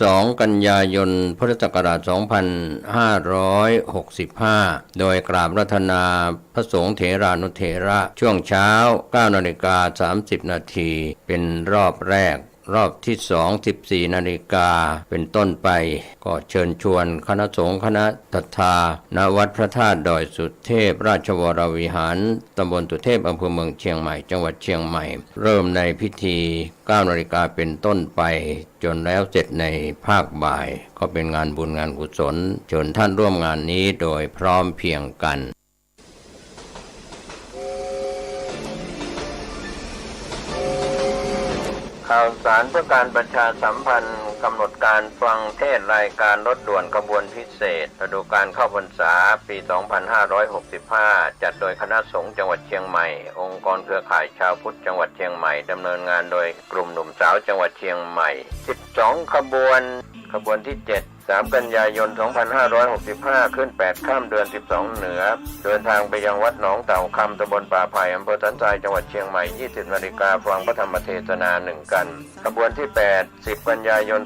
2 กันยายน พุทธศักราช 2565 โดยกราบรัตนาพระสงฆ์เถรานุเถระช่วงเช้า 9:30 นาทีเป็นรอบแรกรอบที่2 14 นาฬิกาเป็นต้นไปก็เชิญชวนคณะสงฆ์คณะศรัทธาณวัดพระธาตุดอยสุเทพราชวรวิหารตำบลสุเทพอำเภอเมืองเชียงใหม่จังหวัดเชียงใหม่เริ่มในพิธี9 นาฬิกาเป็นต้นไปจนแล้วเสร็จในภาคบ่ายก็เป็นงานบุญงานกุศลเชิญท่านร่วมงานนี้โดยพร้อมเพรียงกันข่าวสารเพื่อการประชาสัมพันธ์กำหนดการฟังเทศรายการรถด่วนขบวนพิเศษฤดูกาลเข้าพรรษาปี 2565 จัดโดยคณะสงฆ์จังหวัดเชียงใหม่องค์กรเครือข่ายชาวพุทธจังหวัดเชียงใหม่ดำเนินงานโดยกลุ่มหนุ่มสาวจังหวัดเชียงใหม่12ขบวนที่ 3 กันยายน 2565 ขึ้น 8 ค่ำเดือน 12 เหนือเดินทางไปยังวัดหนองเต่าคำตำบลป่าไผ่อำเภอสันทรายจังหวัดเชียงใหม่ 20 นาฬิกาฟังพระธรรมเทศนา1 กันขบวนที่ 8 10 กันยายน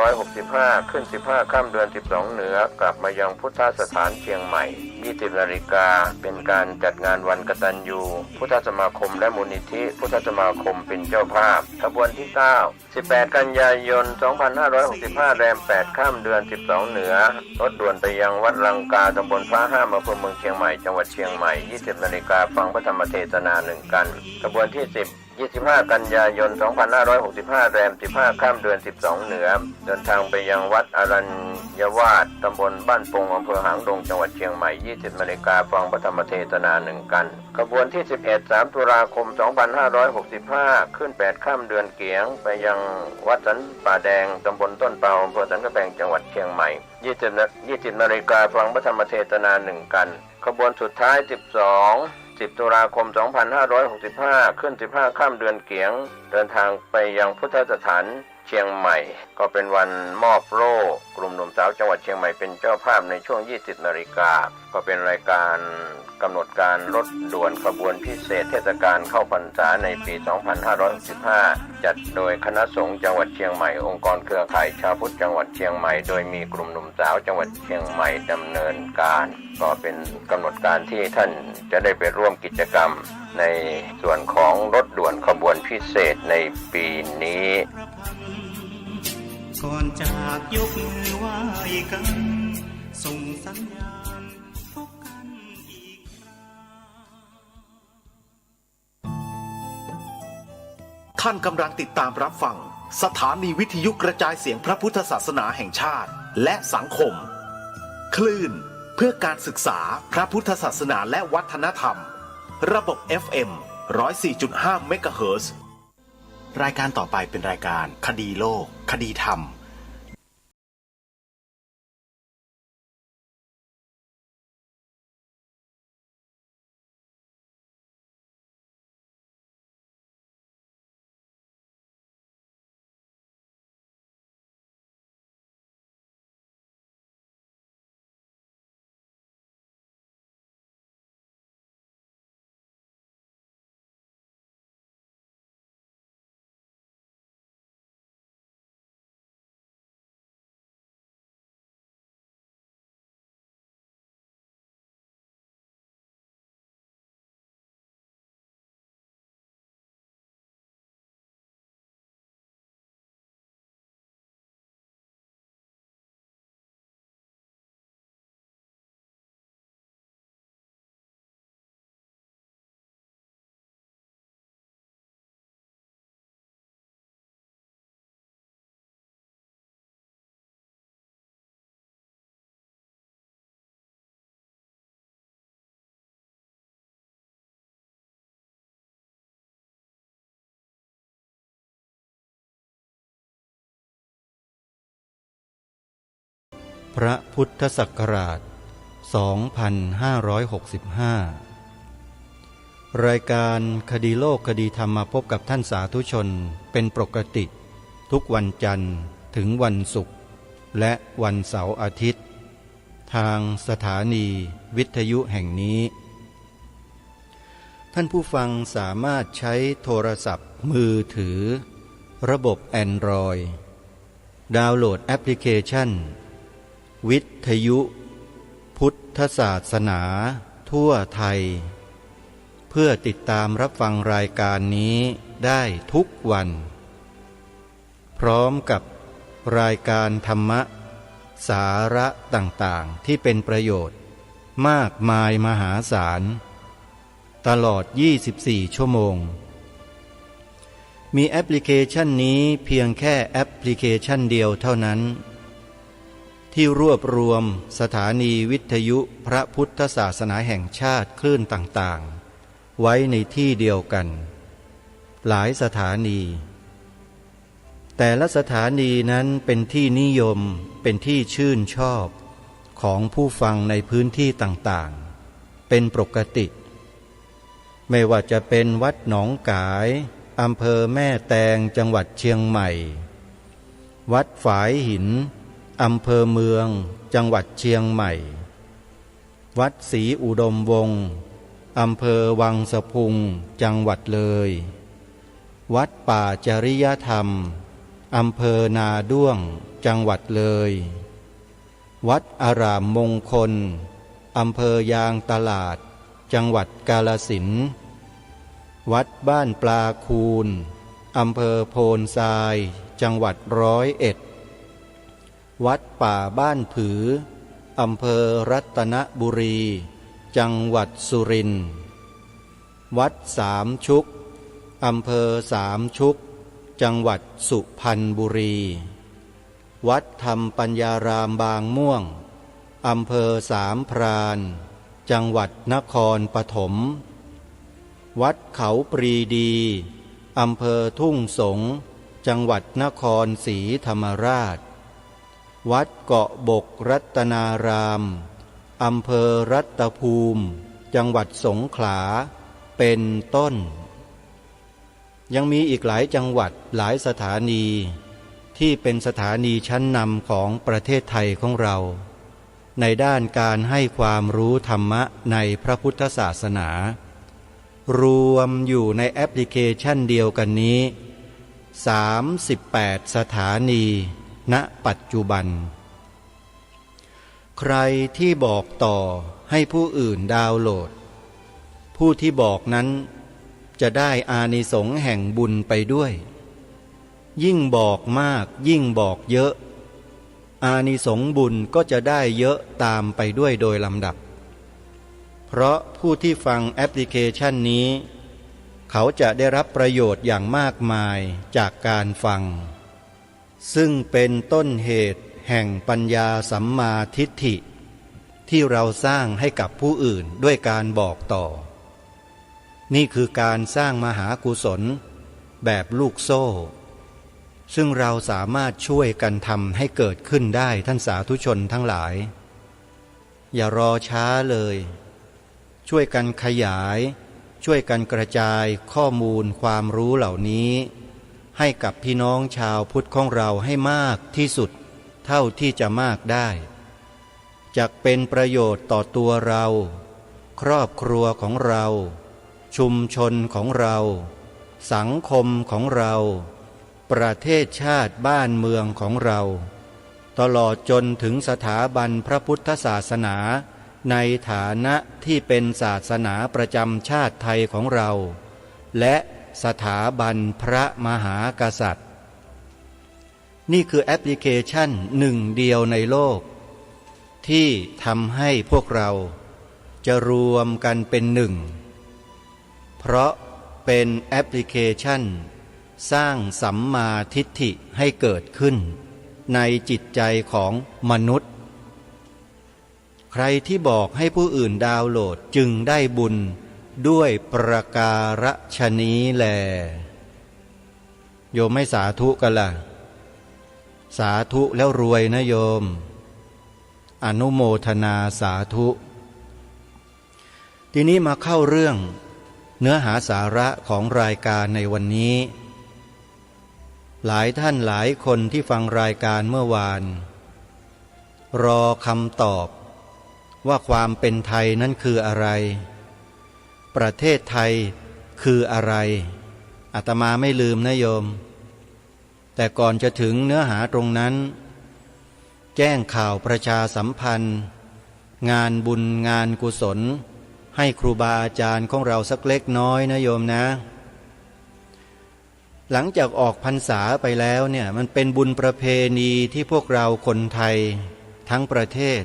2565 ขึ้น 15 ค่ำเดือน 12 เหนือกลับมายังพุทธสถานเชียงใหม่ 20 นาฬิกาเป็นการจัดงานวันกตัญญูพุทธสมาคมและมูลนิธิพุทธสมาคมเป็นเจ้าภาพขบวนที่ 9 18 กันยายน 2565 แรม 8 ค่ำเดือน 12 เหนือรถด่วนไปยังวัดลังกาตำบลฟ้าห้ามอำเภอเมืองเชียงใหม่จังหวัดเชียงใหม่ 20 นาฬิกาฟังพระธรรมเทศนา1 กันขบวนที่ 10 25 กันยายน 2565 แรม 15 ค่ำเดือน 12 เหนือเดินทางไปยังวัดอรัญยวาสตำบลบ้านปงอำเภอหางดงจังหวัดเชียงใหม่ 20 นาฬิกาฟังพระธรรมเทศนา1 กันขบวนที่ 11 3 ตุลาคม 2565 ขึ้น 8 ค่ำเดือนเกียงไปยังวัดสันป่าแดงตำบลต้นเปาอำเภอสันกำแพงจังหวัดเชียงใหม่ 20 นาฬิกาฟังพระธรรมเทศนา1 กันขบวนสุดท้าย 10 ตุลาคม 2565 ขึ้น 15 ค่ำเดือนเกียงเดินทางไปยังพุทธสถานเชียงใหม่ก็เป็นวันมอบโล่กลุ่มหนุ่มสาวจังหวัดเชียงใหม่เป็นเจ้าภาพในช่วง 20 นาฬิกาก็เป็นรายการกำหนดการรถด่วนขบวนพิเศษเทศกาลเข้าพรรษาในปี 2565 จัดโดยคณะสงฆ์จังหวัดเชียงใหม่องค์กรเครือข่ายชาวพุทธจังหวัดเชียงใหม่โดยมีกลุ่มหนุ่มสาวจังหวัดเชียงใหม่ดำเนินการก็เป็นกำหนดการที่ท่านจะได้ไปร่วมกิจกรรมในส่วนของรถด่วนขบวนพิเศษในปีนี้ก่อนจากยกมือไหว้กันส่งสัญญาณพบกันอีกครั้งท่านกำลังติดตามรับฟังสถานีวิทยุกระจายเสียงพระพุทธศาสนาแห่งชาติและสังคมคลื่นเพื่อการศึกษาพระพุทธศาสนาและวัฒนธรรมระบบ FM 104.5 เมกะเฮิรตซ์รายการต่อไปเป็นรายการคดีโลกคดีธรรมพระพุทธศักราช 2565 รายการคดีโลกคดีธรรมมาพบกับท่านสาธุชนเป็นปกติทุกวันจันทร์ถึงวันศุกร์และวันเสาร์อาทิตย์ ทางสถานีวิทยุแห่งนี้ ท่านผู้ฟังสามารถใช้โทรศัพท์มือถือระบบ Android ดาวน์โหลดแอปพลิเคชันวิทยุพุทธศาสนาทั่วไทยเพื่อติดตามรับฟังรายการนี้ได้ทุกวันพร้อมกับรายการธรรมะสาระต่างๆที่เป็นประโยชน์มากมายมหาศาลตลอด24ชั่วโมงมีแอปพลิเคชันนี้เพียงแค่แอปพลิเคชันเดียวเท่านั้นที่รวบรวมสถานีวิทยุพระพุทธศาสนาแห่งชาติคลื่นต่างๆไว้ในที่เดียวกันหลายสถานีแต่ละสถานีนั้นเป็นที่นิยมเป็นที่ชื่นชอบของผู้ฟังในพื้นที่ต่างๆเป็นปกติไม่ว่าจะเป็นวัดหนองกายอำเภอแม่แตงจังหวัดเชียงใหม่วัดฝายหินอำเภอเมืองจังหวัดเชียงใหม่วัดศรีอุดมวงศ์อำเภอวังสะพุงจังหวัดเลยวัดป่าจริยธรรมอำเภอนาด้วงจังหวัดเลยวัดอารามมงคลอำเภอยางตลาดจังหวัดกาฬสินธุ์วัดบ้านปลาคูนอำเภอโพนทรายจังหวัด101วัดป่าบ้านผืออำเภอรัตนบุรีจังหวัดสุรินทร์วัดสามชุกอำเภอสามชุกจังหวัดสุพรรณบุรีวัดธรรมปัญญารามบางม่วงอำเภอสามพรานจังหวัดนครปฐมวัดเขาปรีดีอำเภอทุ่งสงจังหวัดนครศรีธรรมราชวัดเกาะบกรัตนารามอำเภอรัตภูมิจังหวัดสงขลาเป็นต้นยังมีอีกหลายจังหวัดหลายสถานีที่เป็นสถานีชั้นนำของประเทศไทยของเราในด้านการให้ความรู้ธรรมะในพระพุทธศาสนารวมอยู่ในแอปพลิเคชันเดียวกันนี้38สถานีณปัจจุบันใครที่บอกต่อให้ผู้อื่นดาวน์โหลดผู้ที่บอกนั้นจะได้อานิสงส์แห่งบุญไปด้วยยิ่งบอกมากยิ่งบอกเยอะอานิสงส์บุญก็จะได้เยอะตามไปด้วยโดยลำดับเพราะผู้ที่ฟังแอปพลิเคชันนี้เขาจะได้รับประโยชน์อย่างมากมายจากการฟังซึ่งเป็นต้นเหตุแห่งปัญญาสัมมาทิฏฐิที่เราสร้างให้กับผู้อื่นด้วยการบอกต่อนี่คือการสร้างมหากุศลแบบลูกโซ่ซึ่งเราสามารถช่วยกันทำให้เกิดขึ้นได้ท่านสาธุชนทั้งหลายอย่ารอช้าเลยช่วยกันขยายช่วยกันกระจายข้อมูลความรู้เหล่านี้ให้กับพี่น้องชาวพุทธของเราให้มากที่สุดเท่าที่จะมากได้จักเป็นประโยชน์ต่อตัวเราครอบครัวของเราชุมชนของเราสังคมของเราประเทศชาติบ้านเมืองของเราตลอดจนถึงสถาบันพระพุทธศาสนาในฐานะที่เป็นศาสนาประจำชาติไทยของเราและสถาบันพระมหากษัตริย์นี่คือแอปพลิเคชันหนึ่งเดียวในโลกที่ทำให้พวกเราจะรวมกันเป็นหนึ่งเพราะเป็นแอปพลิเคชันสร้างสัมมาทิฏฐิให้เกิดขึ้นในจิตใจของมนุษย์ใครที่บอกให้ผู้อื่นดาวน์โหลดจึงได้บุญด้วยประการฉนี้แลโยมไม่สาธุกันล่ะสาธุแล้วรวยนะโยมอนุโมทนาสาธุทีนี้มาเข้าเรื่องเนื้อหาสาระของรายการในวันนี้หลายท่านหลายคนที่ฟังรายการเมื่อวานรอคำตอบว่าความเป็นไทยนั้นคืออะไรประเทศไทยคืออะไรอาตมาไม่ลืมนะโยม แต่ก่อนจะถึงเนื้อหาตรงนั้น แจ้งข่าวประชาสัมพันธ์งานบุญงานกุศลให้ครูบาอาจารย์ของเราสักเล็กน้อยนะโยมนะหลังจากออกพรรษาไปแล้วเนี่ยมันเป็นบุญประเพณีที่พวกเราคนไทยทั้งประเทศ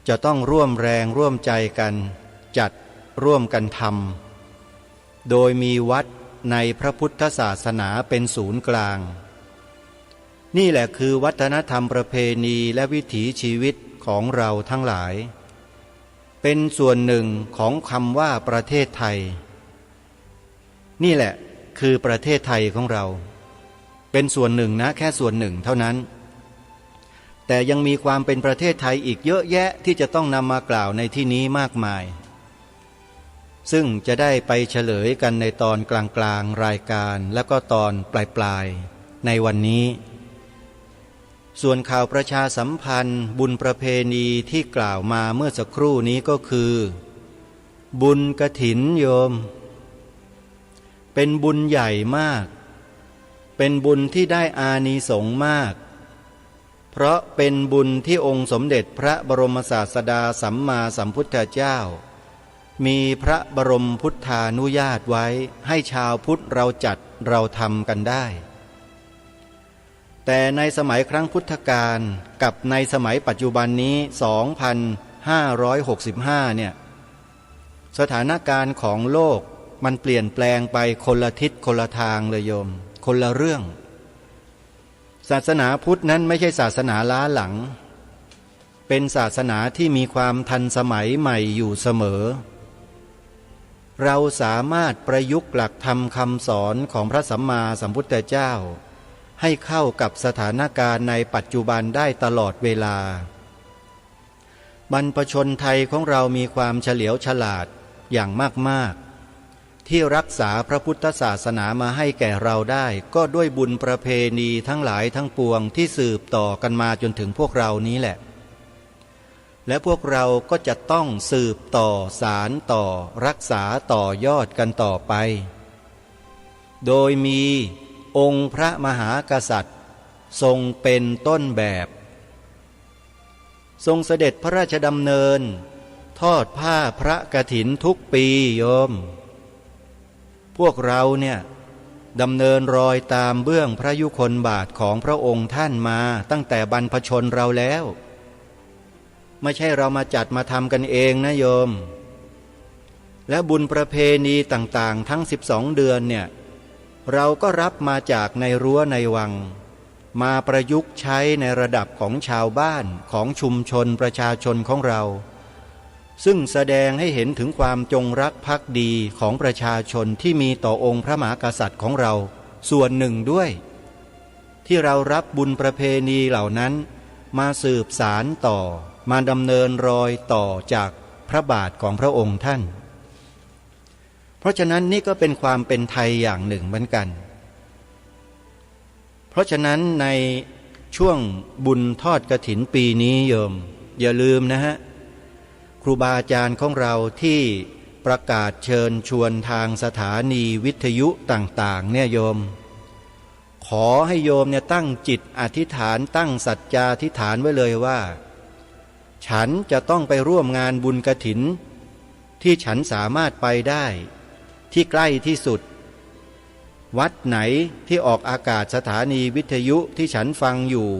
จะต้องร่วมแรงร่วมใจกันจัดร่วมกันทำโดยมีวัดในพระพุทธศาสนาเป็นศูนย์กลางนี่แหละคือวัฒนธรรมประเพณีและวิถีชีวิตของเราทั้งหลายเป็นส่วนหนึ่งของคำว่าประเทศไทยนี่แหละคือประเทศไทยของเราเป็นส่วนหนึ่งนะแค่ส่วนหนึ่งเท่านั้นแต่ยังมีความเป็นประเทศไทยอีกเยอะแยะที่จะต้องนำมากล่าวในที่นี้มากมายซึ่งจะได้ไปเฉลยกันในตอนกลางๆรายการแล้วก็ตอนปลายๆในวันนี้ส่วนข่าวประชาสัมพันธ์บุญประเพณีที่กล่าวมาเมื่อสักครู่นี้ก็คือบุญกฐินโยมเป็นบุญใหญ่มากเป็นบุญที่ได้อานิสงส์มากเพราะเป็นบุญที่องค์สมเด็จพระบรมศาสดาสัมมาสัมพุทธเจ้ามีพระบรมพุทธานุญาตไว้ให้ชาวพุทธเราจัดเราทำกันได้แต่ในสมัยครั้งพุทธกาลกับในสมัยปัจจุบันนี้ 2565 เนี่ยสถานการณ์ของโลกมันเปลี่ยนแปลงไปคนละทิศคนละทางเลยโยมคนละเรื่องศาสนาพุทธนั้นไม่ใช่ศาสนาล้าหลังเป็นศาสนาที่มีความทันสมัยใหม่อยู่เสมอเราสามารถประยุกต์หลักธรรมคำสอนของพระสัมมาสัมพุทธเจ้าให้เข้ากับสถานการณ์ในปัจจุบันได้ตลอดเวลาบรรพชนไทยของเรามีความเฉลียวฉลาดอย่างมากๆที่รักษาพระพุทธศาสนามาให้แก่เราได้ก็ด้วยบุญประเพณีทั้งหลายทั้งปวงที่สืบต่อกันมาจนถึงพวกเรานี้แหละและพวกเราก็จะต้องสืบต่อสานต่อรักษาต่อยอดกันต่อไปโดยมีองค์พระมหากษัตริย์ทรงเป็นต้นแบบทรงเสด็จพระราชดำเนินทอดผ้าพระกฐินทุกปีโยมพวกเราเนี่ยดำเนินรอยตามเบื้องพระยุคลบาทของพระองค์ท่านมาตั้งแต่บรรพชนเราแล้วไม่ใช่เรามาจัดมาทำกันเองนะโยมและบุญประเพณีต่างๆทั้ง12 เดือนเนี่ยเราก็รับมาจากในรั้วในวังมาประยุกต์ใช้ในระดับของชาวบ้านของชุมชนประชาชนของเราซึ่งแสดงให้เห็นถึงความจงรักภักดีของประชาชนที่มีต่อองค์พระมหากษัตริย์ของเราส่วนหนึ่งด้วยที่เรารับบุญประเพณีเหล่านั้นมาสืบสารต่อมาดำเนินรอยต่อจากพระบาทของพระองค์ท่านเพราะฉะนั้นนี่ก็เป็นความเป็นไทยอย่างหนึ่งเหมือนกันเพราะฉะนั้นในช่วงบุญทอดกฐินปีนี้โยมอย่าลืมนะฮะครูบาอาจารย์ของเราที่ประกาศเชิญชวนทางสถานีวิทยุต่างๆเนี่ยโยมขอให้โยมเนี่ยตั้งจิตอธิษฐานตั้งสัจจาธิษฐานไว้เลยว่าฉันจะต้องไปร่วมงานบุญกฐินที่ฉันสามารถไปได้ที่ใกล้ที่สุดวัดไหนที่ออกอากาศสถานีวิทยุที่ฉันฟังอยู่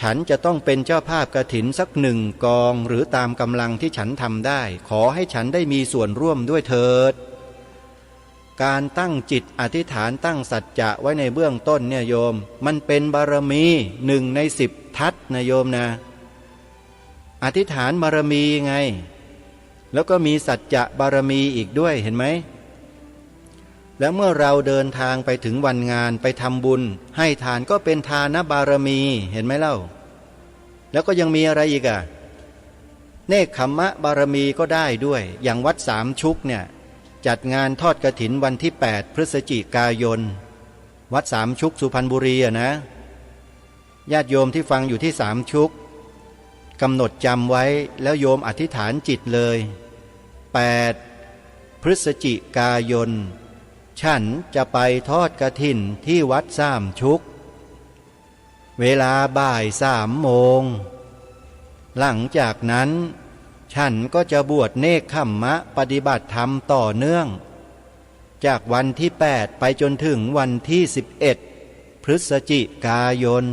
ฉันจะต้องเป็นเจ้าภาพกฐินสัก1 กองหรือตามกำลังที่ฉันทำได้ขอให้ฉันได้มีส่วนร่วมด้วยเถิดการตั้งจิตอธิษฐานตั้งสัจจะไว้ในเบื้องต้นเนี่ยโยมมันเป็นบารมี1 ใน 10 ทัศนะโยมนะอธิษฐานบารมีไงแล้วก็มีสัจจะบารมีอีกด้วยเห็นไหมแล้วเมื่อเราเดินทางไปถึงวันงานไปทำบุญให้ทานก็เป็นทานบารมีเห็นไหมเล่าแล้วก็ยังมีอะไรอีกอะเนกขัมมะบารมีก็ได้ด้วยอย่างวัดสามชุกเนี่ยจัดงานทอดกฐินวันที่8 พฤศจิกายนวัดสามชุกสุพรรณบุรีนะญาติโยมที่ฟังอยู่ที่สามชุกกำหนดจำไว้แล้วโยมอธิษฐานจิตเลย8 พฤศจิกายนฉันจะไปทอดกฐินที่วัดสามชุก เวลาบ่าย3 โมงหลังจากนั้นฉันก็จะบวชเนกขัมมะปฏิบัติธรรมต่อเนื่องจากวันที่8ไปจนถึงวันที่11 พฤศจิกายน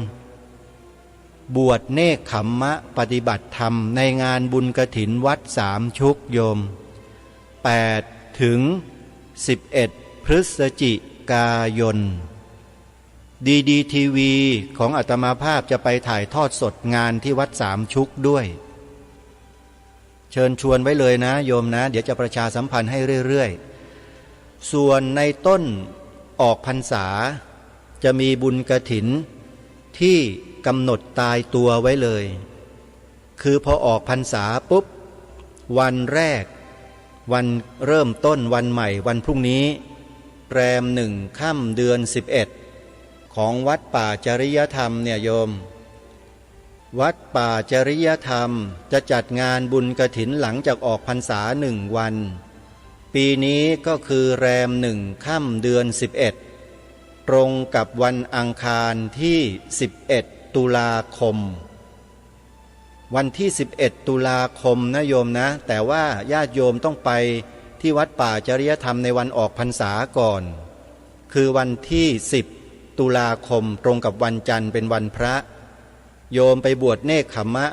บวชเนกขัมมะปฏิบัติธรรมในงานบุญกฐินวัด3 ชุกโยม8 ถึง 11 พฤศจิกายนดีทีวีของอาตมาภาพจะไปถ่ายทอดสดงานที่วัด3 ชุกด้วยเชิญชวนไว้เลยนะโยมนะเดี๋ยวจะประชาสัมพันธ์ให้เรื่อยๆส่วนในต้นออกพรรษาจะมีบุญกฐินที่กำหนดตายตัวไว้เลยคือพอออกพรรษาปุ๊บวันแรกวันเริ่มต้นวันใหม่วันพรุ่งนี้แรม1 ค่ำเดือน11ของวัดป่าจริยธรรมเนี่ยโยมวัดป่าจริยธรรมจะจัดงานบุญกฐินหลังจากออกพรรษา1 วันปีนี้ก็คือแรม1 ค่ำเดือน11ตรงกับวันอังคารที่11 ตุลาคมวันที่11 ตุลาคมนะโยมนะแต่ว่าญาติโยมต้องไปที่วัดป่าจริยธรรมในวันออกพรรษาก่อนคือวันที่10 ตุลาคมตรงกับวันจันทร์เป็นวันพระโยมไปบวชเนกขัมมะ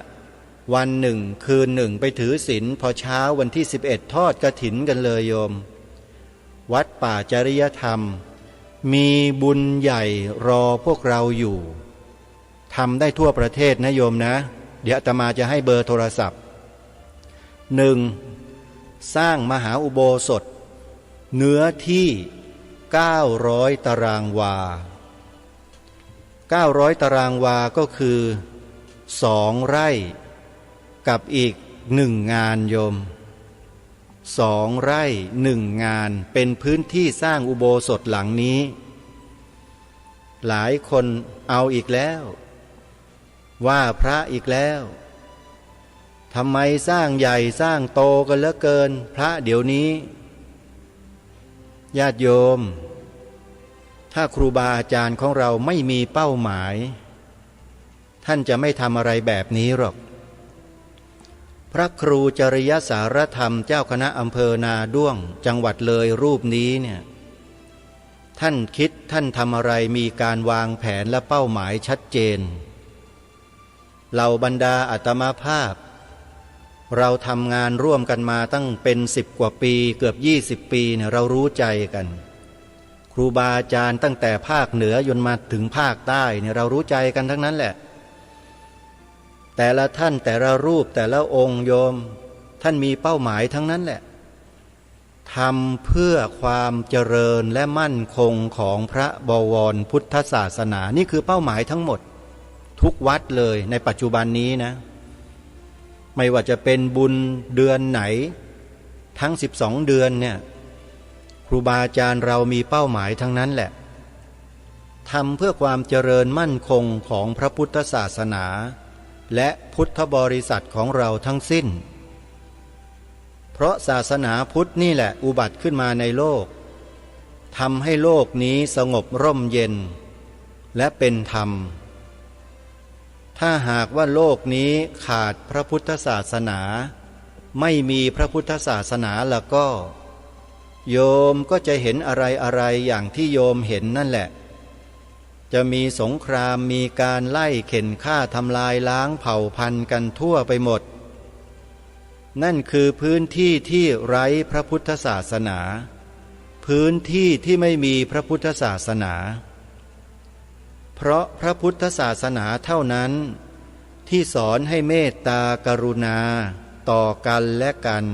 วัน1 คืน 1ไปถือศีลพอเช้าวันที่11ทอดกฐินกันเลยโยมวัดป่าจริยธรรมมีบุญใหญ่รอพวกเราอยู่ทำได้ทั่วประเทศนะโยมนะเดี๋ยวอาตมาจะให้เบอร์โทรศัพท์ 1. สร้างมหาอุโบสถเนื้อที่900 ตารางวา900 ตารางวาก็คือ2 ไร่กับอีก1 งานโยม2 ไร่1 งานเป็นพื้นที่สร้างอุโบสถหลังนี้หลายคนเอาอีกแล้วว่าพระอีกแล้วทำไมสร้างใหญ่สร้างโตกันเหลือเกินพระเดี๋ยวนี้ญาติโยมถ้าครูบาอาจารย์ของเราไม่มีเป้าหมายท่านจะไม่ทำอะไรแบบนี้หรอกพระครูจริยสารธรรมเจ้าคณะอำเภอนาด้วงจังหวัดเลยรูปนี้เนี่ยท่านคิดท่านทำอะไรมีการวางแผนและเป้าหมายชัดเจนเหล่าบรรดาอาตมาภาพเราทำงานร่วมกันมาตั้งเป็น10 กว่าปีเกือบ20 ปีเนี่ยเรารู้ใจกันครูบาอาจารย์ตั้งแต่ภาคเหนือจนมาถึงภาคใต้เนี่ยเรารู้ใจกันทั้งนั้นแหละแต่ละท่านแต่ละรูปแต่ละองค์โยมท่านมีเป้าหมายทั้งนั้นแหละทำเพื่อความเจริญและมั่นคงของพระบวรพุทธศาสนานี่คือเป้าหมายทั้งหมดทุกวัดเลยในปัจจุบันนี้นะไม่ว่าจะเป็นบุญเดือนไหนทั้ง12 เดือนเนี่ยครูบาอาจารย์เรามีเป้าหมายทั้งนั้นแหละทำเพื่อความเจริญมั่นคงของพระพุทธศาสนาและพุทธบริษัทของเราทั้งสิ้นเพราะศาสนาพุทธนี่แหละอุบัติขึ้นมาในโลกทำให้โลกนี้สงบร่มเย็นและเป็นธรรมถ้าหากว่าโลกนี้ขาดพระพุทธศาสนาไม่มีพระพุทธศาสนาแล้วก็โยมก็จะเห็นอะไรอย่างที่โยมเห็นนั่นแหละจะมีสงครามมีการไล่เข็นฆ่าทำลายล้างเผ่าพันธุ์กันทั่วไปหมดนั่นคือพื้นที่ที่ไร้พระพุทธศาสนาพื้นที่ที่ไม่มีพระพุทธศาสนาเพราะพระพุทธศาสนาเท่านั้นที่สอนให้เมตตากรุณาต่อกันและกัน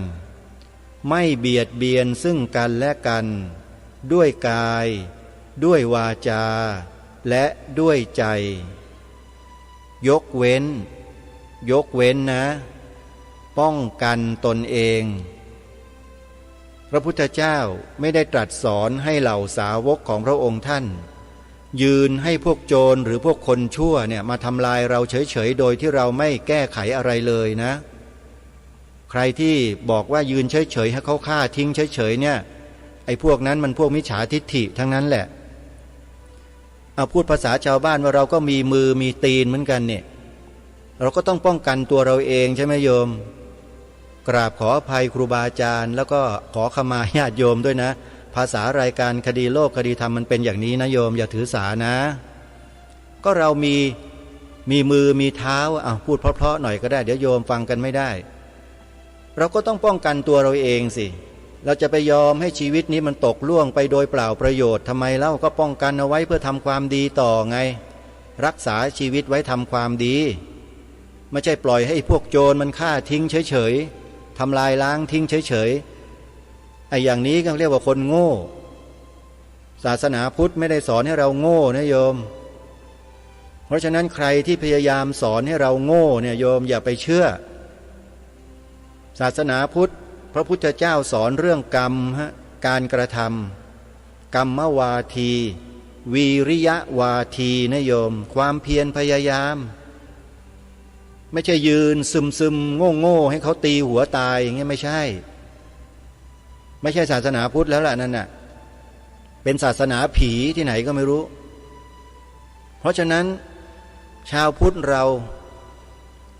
ไม่เบียดเบียนซึ่งกันและกันด้วยกายด้วยวาจาและด้วยใจยกเว้นนะป้องกันตนเองพระพุทธเจ้าไม่ได้ตรัสสอนให้เหล่าสาวกของพระองค์ท่านยืนให้พวกโจรหรือพวกคนชั่วเนี่ยมาทำลายเราเฉยๆโดยที่เราไม่แก้ไขอะไรเลยนะใครที่บอกว่ายืนเฉยๆให้เขาฆ่าทิ้งเฉยๆเนี่ยไอ้พวกนั้นมันพวกมิจฉาทิฏฐิทั้งนั้นแหละ เอาพูดภาษาชาวบ้านว่าเราก็มีมือมีตีนเหมือนกันเนี่ยเราก็ต้องป้องกันตัวเราเองใช่ไหมโยมกราบขออภัยครูบาอาจารย์แล้วก็ขอขมาญาติโยมด้วยนะภาษารายการคดีโลกคดีธรรมมันเป็นอย่างนี้นะโยมอย่าถือสานะก็เรามีมือมีเท้าพูดเพราะๆหน่อยก็ได้เดี๋ยวโยมฟังกันไม่ได้เราก็ต้องป้องกันตัวเราเองสิเราจะไปยอมให้ชีวิตนี้มันตกล่วงไปโดยเปล่าประโยชน์ทำไมเล่าก็ป้องกันเอาไว้เพื่อทำความดีต่อไงรักษาชีวิตไว้ทำความดีไม่ใช่ปล่อยให้พวกโจรมันฆ่าทิ้งเฉยๆทำลายล้างทิ้งเฉยๆไอ้อย่างนี้ก็เรียกว่าคนโง่ศาสนาพุทธไม่ได้สอนให้เราโง่นะโยมเพราะฉะนั้นใครที่พยายามสอนให้เราโง่เนี่ยโยมอย่าไปเชื่อศาสนาพุทธพระพุทธเจ้าสอนเรื่องกรรมการกระทำกรรมวาทีวีริยะวาทีนะโยมความเพียรพยายามไม่ใช่ยืนซึมโง่ให้เขาตีหัวตายอย่างเงี้ยไม่ใช่ศาสนาพุทธแล้วล่ะนั่นน่ะเป็นศาสนาผีที่ไหนก็ไม่รู้เพราะฉะนั้นชาวพุทธเรา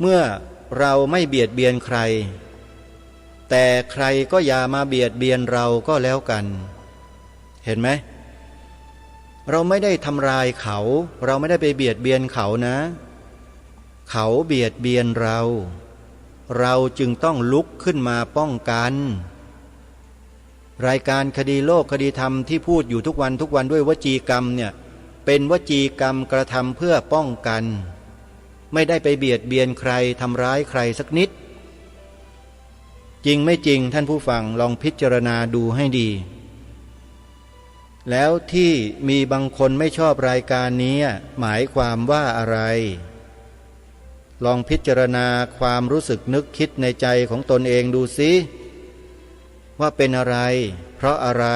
เมื่อเราไม่เบียดเบียนใครแต่ใครก็อย่ามาเบียดเบียนเราก็แล้วกันเห็นไหมเราไม่ได้ทำลายเขาเราไม่ได้ไปเบียดเบียนเขานะเขาเบียดเบียนเราจึงต้องลุกขึ้นมาป้องกันรายการคดีโลกคดีธรรมที่พูดอยู่ทุกวันด้วยวจีกรรมเนี่ยเป็นวจีกรรมกระทำเพื่อป้องกันไม่ได้ไปเบียดเบียนใครทำร้ายใครสักนิดจริงไม่จริงท่านผู้ฟังลองพิจารณาดูให้ดีแล้วที่มีบางคนไม่ชอบรายการนี้หมายความว่าอะไรลองพิจารณาความรู้สึกนึกคิดในใจของตนเองดูสิว่าเป็นอะไรเพราะอะไร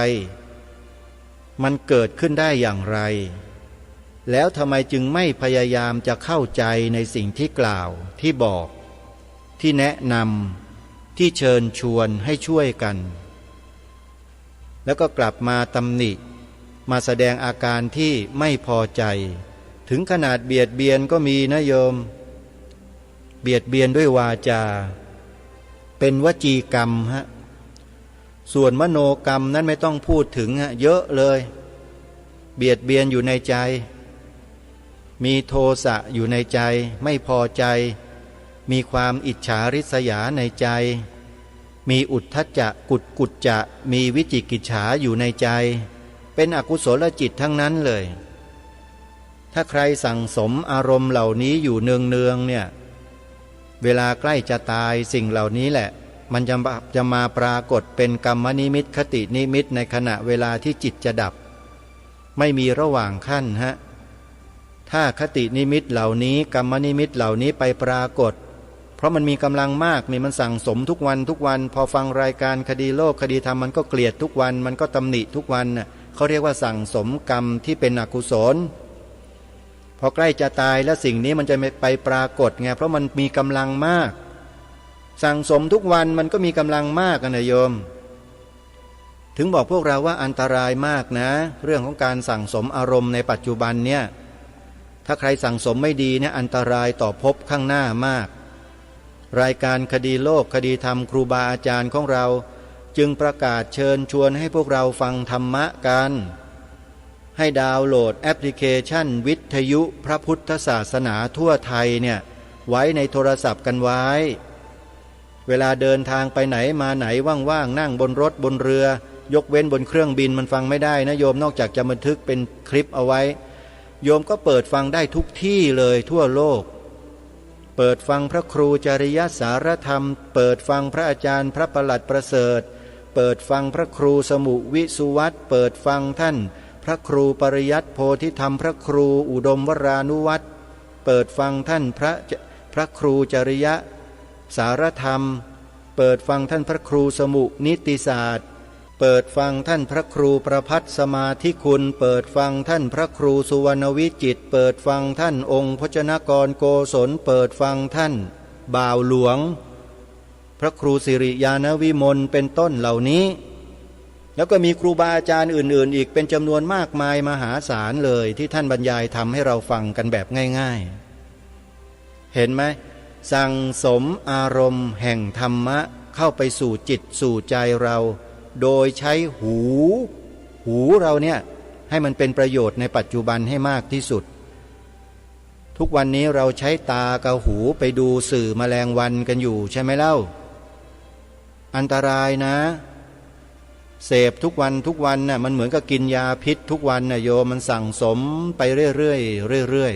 มันเกิดขึ้นได้อย่างไรแล้วทำไมจึงไม่พยายามจะเข้าใจในสิ่งที่กล่าวที่บอกที่แนะนำที่เชิญชวนให้ช่วยกันแล้วก็กลับมาตำหนิมาแสดงอาการที่ไม่พอใจถึงขนาดเบียดเบียนก็มีนะโยมเบียดเบียนด้วยวาจาเป็นวจีกรรมส่วนมโนกรรมนั้นไม่ต้องพูดถึงเยอะเลยเบียดเบียนอยู่ในใจมีโทสะอยู่ในใจไม่พอใจมีความอิจฉาริษยาในใจมีอุทธัจจะกุจจะมีวิจิกิจฉาอยู่ในใจเป็นอกุศลจิตทั้งนั้นเลยถ้าใครสั่งสมอารมณ์เหล่านี้อยู่เนืองเนี่ยเวลาใกล้จะตายสิ่งเหล่านี้แหละมันจะมาปรากฏเป็นกรรมนิมิตคตินิมิตในขณะเวลาที่จิตจะดับไม่มีระหว่างขั้นถ้าคตินิมิตเหล่านี้กรรมนิมิตเหล่านี้ไปปรากฏเพราะมันมีกำลังมากนี่มันสั่งสมทุกวันพอฟังรายการคดีโลกคดีธรรมมันก็เกลียดทุกวันมันก็ตำหนิทุกวันเขาเรียกว่าสั่งสมกรรมที่เป็นอกุศลพอใกล้จะตายแล้วสิ่งนี้มันจะไปปรากฏไงเพราะมันมีกำลังมากสั่งสมทุกวันมันก็มีกำลังมากนะโยมถึงบอกพวกเราว่าอันตรายมากนะเรื่องของการสั่งสมอารมณ์ในปัจจุบันเนี่ยถ้าใครสั่งสมไม่ดีเนี่ยอันตรายต่อภพข้างหน้ามากรายการคดีโลกคดีธรรมครูบาอาจารย์ของเราจึงประกาศเชิญชวนให้พวกเราฟังธรรมะกันให้ดาวน์โหลดแอปพลิเคชันวิทยุพระพุทธศาสนาทั่วไทยเนี่ยไว้ในโทรศัพท์กันไว้เวลาเดินทางไปไหนมาไหนว่างๆนั่งบนรถบนเรือยกเว้นบนเครื่องบินมันฟังไม่ได้นะโยมนอกจากจะบันทึกเป็นคลิปเอาไว้โยมก็เปิดฟังได้ทุกที่เลยทั่วโลกเปิดฟังพระครูจริยสารธรรมเปิดฟังพระอาจารย์พระประหลัดประเสริฐเปิดฟังพระครูสมุวิสุวัตเปิดฟังท่านพระครูปริยัติโพธิธรรมพระครูอุดมวรานุวัตรเปิดฟังท่านพระครูจริยสารธรรมเปิดฟังท่านพระครูสมุนิติศาสตร์เปิดฟังท่านพระครูประภัสสมาธิคุณเปิดฟังท่านพระครูสุวรรณวิจิตรเปิดฟังท่านองค์พจนกรโกศลเปิดฟังท่านบ่าวหลวงพระครูสิริยานวิมลเป็นต้นเหล่านี้ แล้วก็มีครูบาอาจารย์อื่นๆอีกเป็นจำนวนมากมายมหาศาลเลยที่ท่านบรรยายทำให้เราฟังกันแบบง่ายๆเห็นไหมสั่งสมอารมณ์แห่งธรรมะเข้าไปสู่จิตสู่ใจเราโดยใช้หูเราเนี่ยให้มันเป็นประโยชน์ในปัจจุบันให้มากที่สุดทุกวันนี้เราใช้ตากับหูไปดูสื่อแมลงวันกันอยู่ใช่ไหมเล่าอันตรายนะเสพทุกวันน่ะมันเหมือนกับกินยาพิษทุกวันน่ะโยมมันสั่งสมไปเรื่อย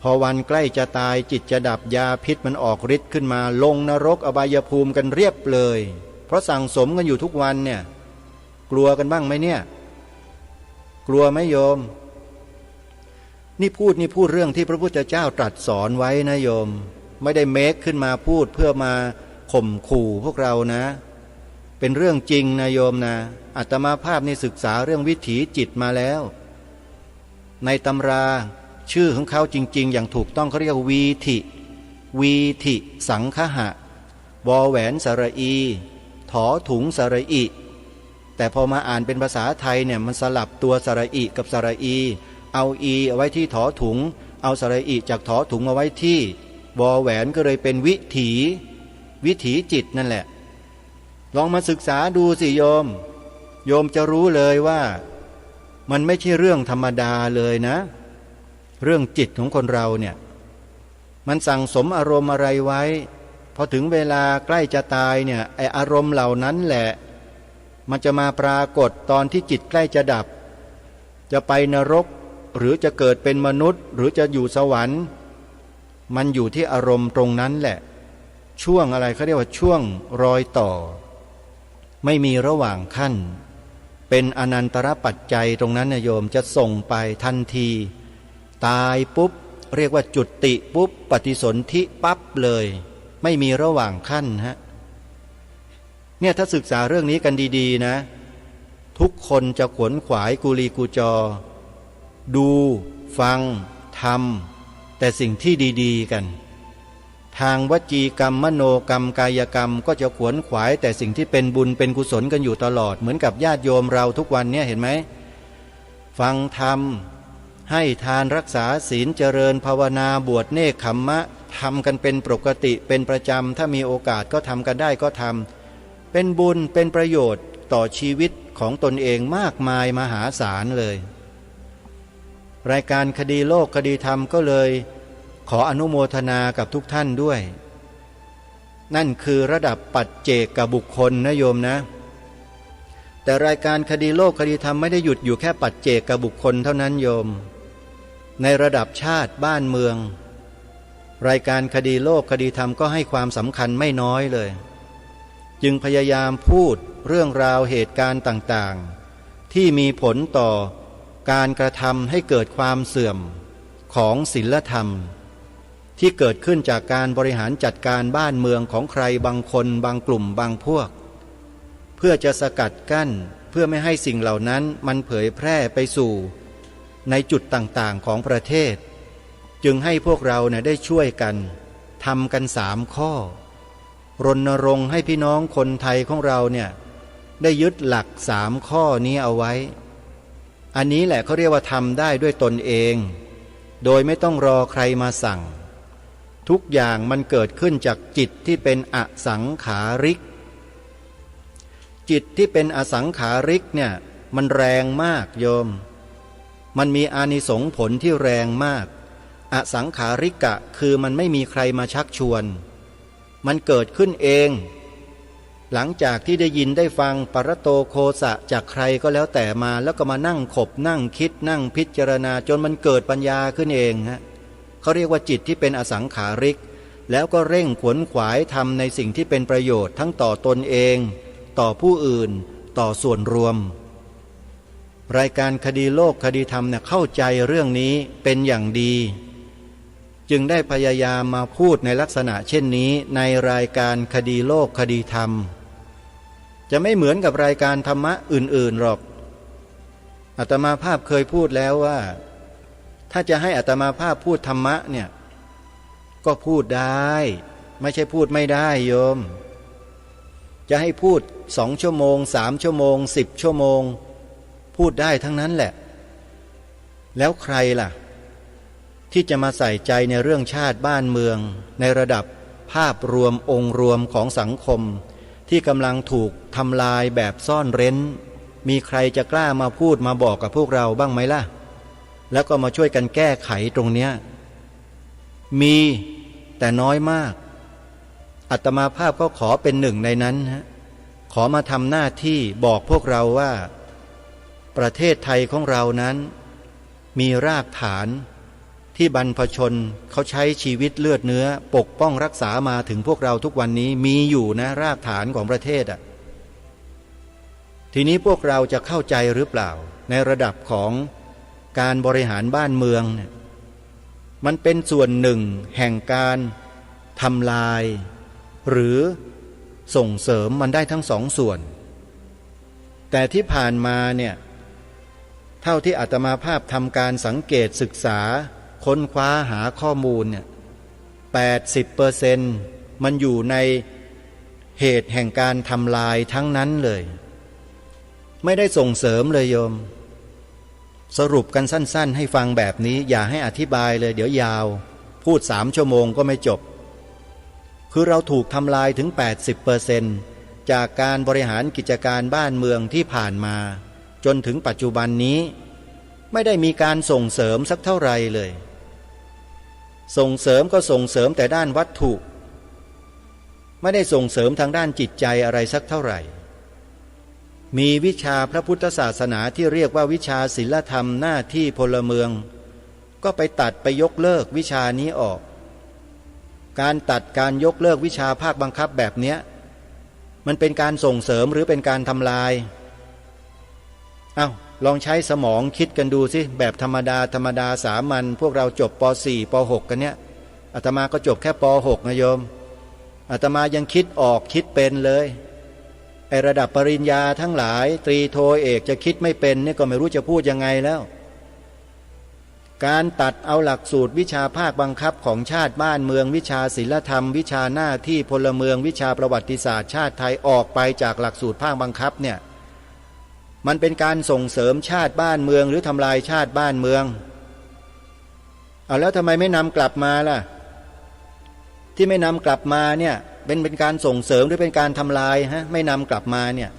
พอวันใกล้จะตายจิตจะดับยาพิษมันออกฤทธิ์ขึ้นมาลงนรกอบายภูมิกันเรียบเลยเพราะสั่งสมกันอยู่ทุกวันเนี่ยกลัวกันบ้างไหมเนี่ยกลัวไหมโยมนี่พูดเรื่องที่พระพุทธเจ้าตรัสสอนไว้นะโยมไม่ได้เมคขึ้นมาพูดเพื่อมาข่มขู่พวกเรานะเป็นเรื่องจริงนะโยมนะอาตมาภาพนี่ศึกษาเรื่องวิถีจิตมาแล้วในตำราชื่อของเขาจริงๆอย่างถูกต้องเขาเรียกวีธิสังคหะวอแหวนสระอีถอถุงสระอิแต่พอมาอ่านเป็นภาษาไทยเนี่ยมันสลับตัวสระอิกับสระอีเอาอีเอาไว้ที่ถอถุงเอาสระอิจากถอถุงเอาไว้ที่วอแหวนก็เลยเป็นวิถีจิตนั่นแหละลองมาศึกษาดูสิโยมจะรู้เลยว่ามันไม่ใช่เรื่องธรรมดาเลยนะเรื่องจิตของคนเราเนี่ยมันสั่งสมอารมณ์อะไรไว้พอถึงเวลาใกล้จะตายเนี่ยไออารมณ์เหล่านั้นแหละมันจะมาปรากฏตอนที่จิตใกล้จะดับจะไปนรกหรือจะเกิดเป็นมนุษย์หรือจะอยู่สวรรค์มันอยู่ที่อารมณ์ตรงนั้นแหละช่วงอะไรเขาเรียกว่าช่วงรอยต่อไม่มีระหว่างขั้นเป็นอนันตรปัจจัยตรงนั้นนะโยมจะส่งไปทันทีตายปุ๊บเรียกว่าจุติปุ๊บปฏิสนธิปั๊บเลยไม่มีระหว่างขั้นฮะเนี่ยถ้าศึกษาเรื่องนี้กันดีๆนะทุกคนจะขวนขวายกุลีกุจอดูฟังทำแต่สิ่งที่ดีๆกันทางวจีกรรมมโนกรรมกายกรรมก็จะขวนขวายแต่สิ่งที่เป็นบุญเป็นกุศลกันอยู่ตลอดเหมือนกับญาติโยมเราทุกวันเนี่ยเห็นไหมฟังธรรมให้ทานรักษาศีลเจริญภาวนาบวชเนกขัมมะทำกันเป็นปกติเป็นประจำถ้ามีโอกาสก็ทำกันได้ก็ทำเป็นบุญเป็นประโยชน์ต่อชีวิตของตนเองมากมายมหาศาลเลยรายการคดีโลกคดีธรรมก็เลยขออนุโมทนากับทุกท่านด้วยนั่นคือระดับปัจเจกบุคคลนะโยมนะแต่รายการคดีโลกคดีธรรมไม่ได้หยุดอยู่แค่ปัจเจกบุคคลเท่านั้นโยมในระดับชาติบ้านเมืองรายการคดีโลกคดีธรรมก็ให้ความสำคัญไม่น้อยเลยจึงพยายามพูดเรื่องราวเหตุการณ์ต่างๆที่มีผลต่อการกระทำให้เกิดความเสื่อมของศีลธรรมที่เกิดขึ้นจากการบริหารจัดการบ้านเมืองของใครบางคนบางกลุ่มบางพวกเพื่อจะสกัดกั้นเพื่อไม่ให้สิ่งเหล่านั้นมันเผยแพร่ไปสู่ในจุดต่างๆของประเทศจึงให้พวกเราเนี่ยได้ช่วยกันทำกัน3 ข้อรณรงค์ให้พี่น้องคนไทยของเราเนี่ยได้ยึดหลัก3 ข้อนี้เอาไว้อันนี้แหละเขาเรียกว่าทำได้ด้วยตนเองโดยไม่ต้องรอใครมาสั่งทุกอย่างมันเกิดขึ้นจากจิตที่เป็นอสังขาริกจิตที่เป็นอสังขาริกเนี่ยมันแรงมากโยมมันมีอานิสงส์ผลที่แรงมากอสังขาริกะคือมันไม่มีใครมาชักชวนมันเกิดขึ้นเองหลังจากที่ได้ยินได้ฟังปรโตโคสะจากใครก็แล้วแต่มาแล้วก็มานั่งขบนั่งคิดนั่งพิจารณาจนมันเกิดปัญญาขึ้นเองฮะเขาเรียกว่าจิตที่เป็นอสังขาริกแล้วก็เร่งขวนขวายทำในสิ่งที่เป็นประโยชน์ทั้งต่อตนเองต่อผู้อื่นต่อส่วนรวมรายการคดีโลกคดีธรรมเนี่ยเข้าใจเรื่องนี้เป็นอย่างดีจึงได้พยายามมาพูดในลักษณะเช่นนี้ในรายการคดีโลกคดีธรรมจะไม่เหมือนกับรายการธรรมะอื่นๆหรอกอาตมาภาพเคยพูดแล้วว่าถ้าจะให้อาตมาภาพพูดธรรมะเนี่ยก็พูดได้ไม่ใช่พูดไม่ได้โยม จะให้พูด2 ชั่วโมง3 ชั่วโมง10 ชั่วโมงพูดได้ทั้งนั้นแหละแล้วใครล่ะที่จะมาใส่ใจในเรื่องชาติบ้านเมืองในระดับภาพรวมองค์รวมของสังคมที่กำลังถูกทำลายแบบซ่อนเร้นมีใครจะกล้ามาพูดมาบอกกับพวกเราบ้างไหมล่ะแล้วก็มาช่วยกันแก้ไขตรงเนี้ยมีแต่น้อยมากอาตมาภาพก็ขอเป็นหนึ่งในนั้นฮะขอมาทำหน้าที่บอกพวกเราว่าประเทศไทยของเรานั้นมีรากฐานที่บรรพชนเขาใช้ชีวิตเลือดเนื้อปกป้องรักษามาถึงพวกเราทุกวันนี้มีอยู่นะรากฐานของประเทศทีนี้พวกเราจะเข้าใจหรือเปล่าในระดับของการบริหารบ้านเมืองเนี่ยมันเป็นส่วนหนึ่งแห่งการทำลายหรือส่งเสริมมันได้ทั้ง2 ส่วนแต่ที่ผ่านมาเนี่ยเท่าที่อาตมาภาพทำการสังเกตศึกษาค้นคว้าหาข้อมูลเนี่ย 80% มันอยู่ในเหตุแห่งการทำลายทั้งนั้นเลยไม่ได้ส่งเสริมเลยโยมสรุปกันสั้นๆให้ฟังแบบนี้อย่าให้อธิบายเลยเดี๋ยวยาวพูด3 ชั่วโมงก็ไม่จบคือเราถูกทำลายถึง 80% จากการบริหารกิจการบ้านเมืองที่ผ่านมาจนถึงปัจจุบันนี้ไม่ได้มีการส่งเสริมสักเท่าไหร่เลยส่งเสริมก็ส่งเสริมแต่ด้านวัตถุไม่ได้ส่งเสริมทางด้านจิตใจอะไรสักเท่าไหร่มีวิชาพระพุทธศาสนาที่เรียกว่าวิชาศีลธรรมหน้าที่พลเมืองก็ไปตัดไปยกเลิกวิชานี้ออกการตัดการยกเลิกวิชาภาคบังคับแบบเนี้ยมันเป็นการส่งเสริมหรือเป็นการทำลายลองใช้สมองคิดกันดูสิแบบธรรมดาสามัญพวกเราจบป .4 ป .6 กันเนี้ยอาตมาก็จบแค่ป .6 นะโยมอาตมายังคิดออกคิดเป็นเลยไอระดับปริญญาทั้งหลายตรีโทเอกจะคิดไม่เป็นนี่ก็ไม่รู้จะพูดยังไงแล้วการตัดเอาหลักสูตรวิชาภาคบังคับของชาติบ้านเมืองวิชาศีลธรรมวิชาหน้าที่พลเมืองวิชาประวัติศาสตร์ชาติไทยออกไปจากหลักสูตรภาคบังคับเนี่ยมันเป็นการส่งเสริมชาติบ้านเมืองหรือทำลายชาติบ้านเมืองแล้วทำไมไม่นำกลับมาล่ะที่ไม่นำกลับมาเนี่ยเป็นการส่งเสริมหรือเป็นการทำลายไม่นำกลับมาเนี่ย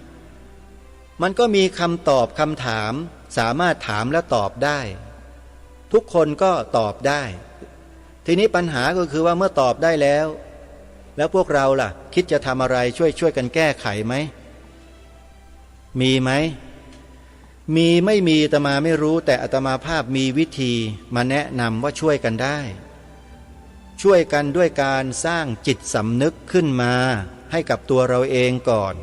มันก็มีคำตอบคำถามสามารถถามและตอบได้ทุกคนก็ตอบได้ทีนี้ปัญหาก็คือว่าเมื่อตอบได้แล้วพวกเราล่ะคิดจะทำอะไรช่วยกันแก้ไขไหมมีไหมมีไม่มีอาตมาไม่รู้แต่อาตมาภาพมีวิธีมาแนะนำว่าช่วยกันได้ช่วยกันด้วยการสร้างจิตสำนึกขึ้นมาให้กับตัวเราเองก่อน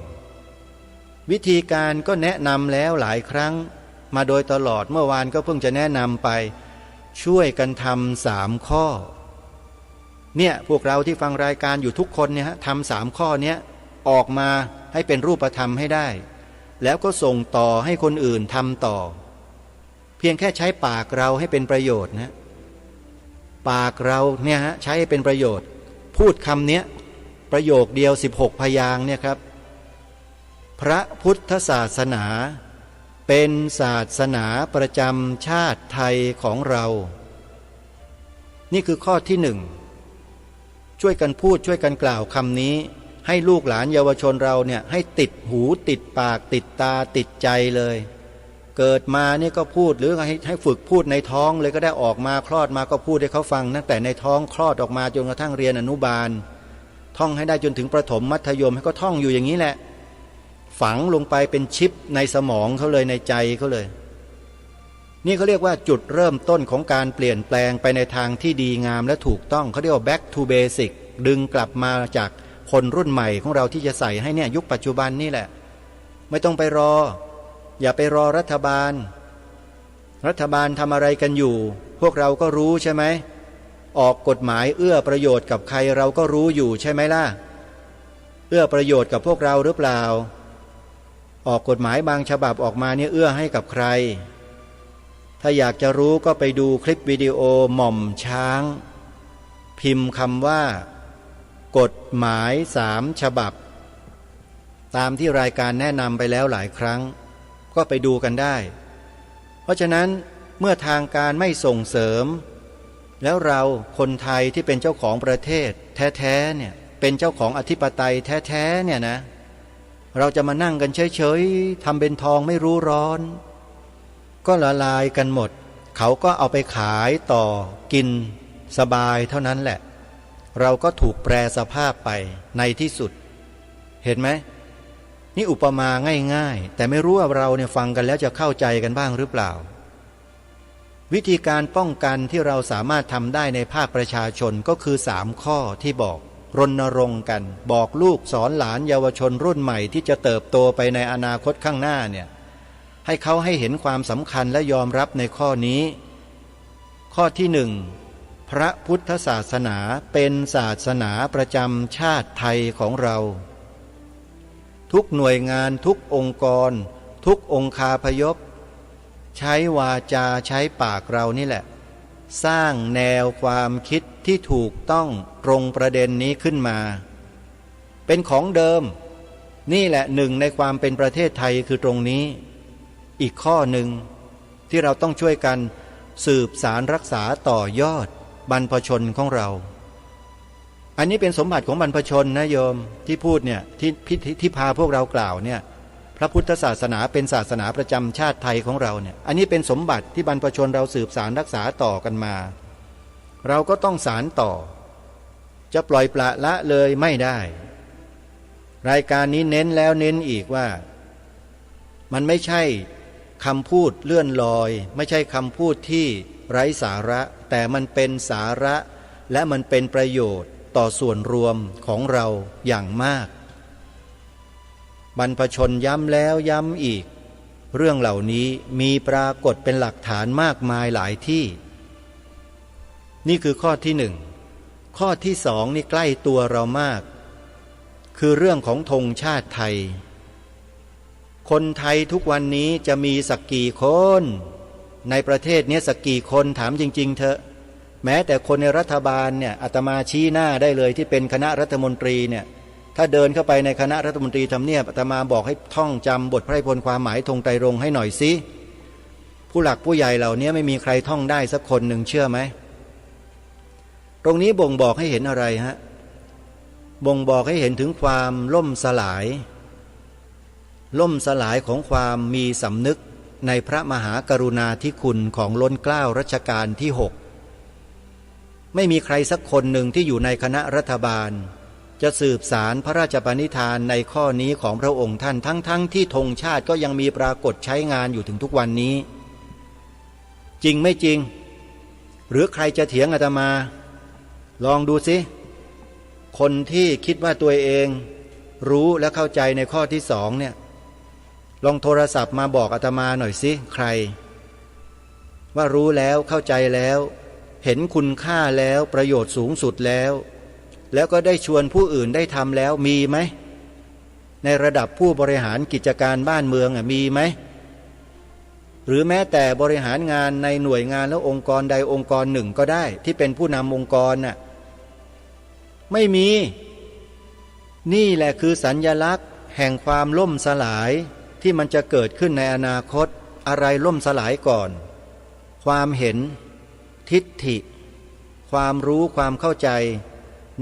วิธีการก็แนะนำแล้วหลายครั้งมาโดยตลอดเมื่อวานก็เพิ่งจะแนะนำไปช่วยกันทำ3 ข้อเนี่ยพวกเราที่ฟังรายการอยู่ทุกคนเนี่ยทำ3 ข้อเนี้ยออกมาให้เป็นรูปธรรมให้ได้แล้วก็ส่งต่อให้คนอื่นทำต่อเพียงแค่ใช้ปากเราให้เป็นประโยชน์นะปากเราเนี่ยใช้ให้เป็นประโยชน์พูดคำเนี้ยประโยคเดียว16 พยางค์เนี่ยครับพระพุทธศาสนาเป็นศาสนาประจำชาติไทยของเรานี่คือข้อที่1ช่วยกันพูดช่วยกันกล่าวคำนี้ให้ลูกหลานเยาวชนเราเนี่ยให้ติดหูติดปากติดตาติดใจเลยเกิดมานี่ก็พูดหรือให้ฝึกพูดในท้องเลยก็ได้ออกมาคลอดมาก็พูดให้เขาฟังตั้งแต่ในท้องคลอดออกมาจนกระทั่งเรียนอนุบาลท่องให้ได้จนถึงประถมมัธยมให้ก็ท่องอยู่อย่างนี้แหละฝังลงไปเป็นชิปในสมองเขาเลยในใจเขาเลยนี่เขาเรียกว่าจุดเริ่มต้นของการเปลี่ยนแปลงไปในทางที่ดีงามและถูกต้องเขาเรียกว่า back to basic ดึงกลับมาจากคนรุ่นใหม่ของเราที่จะใส่ให้เนี่ยยุคปัจจุบันนี่แหละไม่ต้องไปรออย่าไปรอรัฐบาลทำอะไรกันอยู่พวกเราก็รู้ใช่ไหมออกกฎหมายเอื้อประโยชน์กับใครเราก็รู้อยู่ใช่ไหมล่ะเอื้อประโยชน์กับพวกเราหรือเปล่าออกกฎหมายบางฉบับออกมาเนี่ยเอื้อให้กับใครถ้าอยากจะรู้ก็ไปดูคลิปวิดีโอหม่อมช้างพิมพ์คำว่ากฎหมาย3 ฉบับ ตามที่รายการแนะนำไปแล้วหลายครั้งก็ไปดูกันได้เพราะฉะนั้นเมื่อทางการไม่ส่งเสริมแล้วเราคนไทยที่เป็นเจ้าของประเทศแท้ๆเนี่ยเป็นเจ้าของอธิปไตยแท้ๆเนี่ยนะเราจะมานั่งกันเฉยๆทำเป็นทองไม่รู้ร้อนก็ละลายกันหมดเขาก็เอาไปขายต่อกินสบายเท่านั้นแหละเราก็ถูกแปรสภาพไปในที่สุดเห็นไหมนี่อุปมาง่ายๆแต่ไม่รู้ว่าเราเนี่ยฟังกันแล้วจะเข้าใจกันบ้างหรือเปล่าวิธีการป้องกันที่เราสามารถทำได้ในภาคประชาชนก็คือ3ข้อที่บอกรณรงค์กันบอกลูกสอนหลานเยาวชนรุ่นใหม่ที่จะเติบโตไปในอนาคตข้างหน้าเนี่ยให้เขาให้เห็นความสำคัญและยอมรับในข้อนี้ข้อที่1พระพุทธศาสนาเป็นศาสนาประจำชาติไทยของเราทุกหน่วยงานทุกองค์กรทุกองคาพยพใช้วาจาใช้ปากเรานี่แหละสร้างแนวความคิดที่ถูกต้องตรงประเด็นนี้ขึ้นมาเป็นของเดิมนี่แหละหนึ่งในความเป็นประเทศไทยคือตรงนี้อีกข้อหนึ่งที่เราต้องช่วยกันสืบสารรักษาต่อยอดบรรพชนของเราอันนี้เป็นสมบัติของบรรพชนนะโยมที่พูดเนี่ยที่พาพวกเรากล่าวเนี่ยพระพุทธศาสนาเป็นศาสนาประจำชาติไทยของเราเนี่ยอันนี้เป็นสมบัติที่บรรพชนเราสืบสารรักษาต่อกันมาเราก็ต้องสารต่อจะปล่อยปละละเลยไม่ได้รายการนี้เน้นแล้วเน้นอีกว่ามันไม่ใช่คำพูดเลื่อนลอยไม่ใช่คำพูดที่ไร้สาระแต่มันเป็นสาระและมันเป็นประโยชน์ต่อส่วนรวมของเราอย่างมากบรรพชนย้ำแล้วย้ำอีกเรื่องเหล่านี้มีปรากฏเป็นหลักฐานมากมายหลายที่นี่คือข้อที่1ข้อที่2นี่ใกล้ตัวเรามากคือเรื่องของธงชาติไทยคนไทยทุกวันนี้จะมีสักกี่คนในประเทศนี้สักกี่คนถามจริงๆเถอะแม้แต่คนในรัฐบาลเนี่ยอาตมาชี้หน้าได้เลยที่เป็นคณะรัฐมนตรีเนี่ยถ้าเดินเข้าไปในคณะรัฐมนตรีทำเนียบอาตมาบอกให้ท่องจำบทพระราชนิพนธ์ความหมายธงไตรรงค์ให้หน่อยสิผู้หลักผู้ใหญ่เหล่านี้ไม่มีใครท่องได้สักคนหนึ่งเชื่อไหมตรงนี้บ่งบอกให้เห็นอะไรฮะบ่งบอกให้เห็นถึงความล่มสลายของความมีสำนึกในพระมหากรุณาธิคุณของล้นเกล้ารัชกาลที่6ไม่มีใครสักคนหนึ่งที่อยู่ในคณะรัฐบาลจะสืบสารพระราชปณิธานในข้อนี้ของพระองค์ท่านทั้งที่ธงชาติก็ยังมีปรากฏใช้งานอยู่ถึงทุกวันนี้จริงไม่จริงหรือใครจะเถียงอาตมาลองดูสิคนที่คิดว่าตัวเองรู้และเข้าใจในข้อที่2เนี่ยลองโทรศัพท์มาบอกอาตมาหน่อยสิใครว่ารู้แล้วเข้าใจแล้วเห็นคุณค่าแล้วประโยชน์สูงสุดแล้วก็ได้ชวนผู้อื่นได้ทำแล้วมีไหมในระดับผู้บริหารกิจการบ้านเมืองมีไหมหรือแม้แต่บริหารงานในหน่วยงานและองค์กรใดองค์กรหนึ่งก็ได้ที่เป็นผู้นำองค์กรน่ะไม่มีนี่แหละคือสัญลักษณ์แห่งความล่มสลายที่มันจะเกิดขึ้นในอนาคตอะไรล่มสลายก่อนความเห็นทิฏฐิความรู้ความเข้าใจ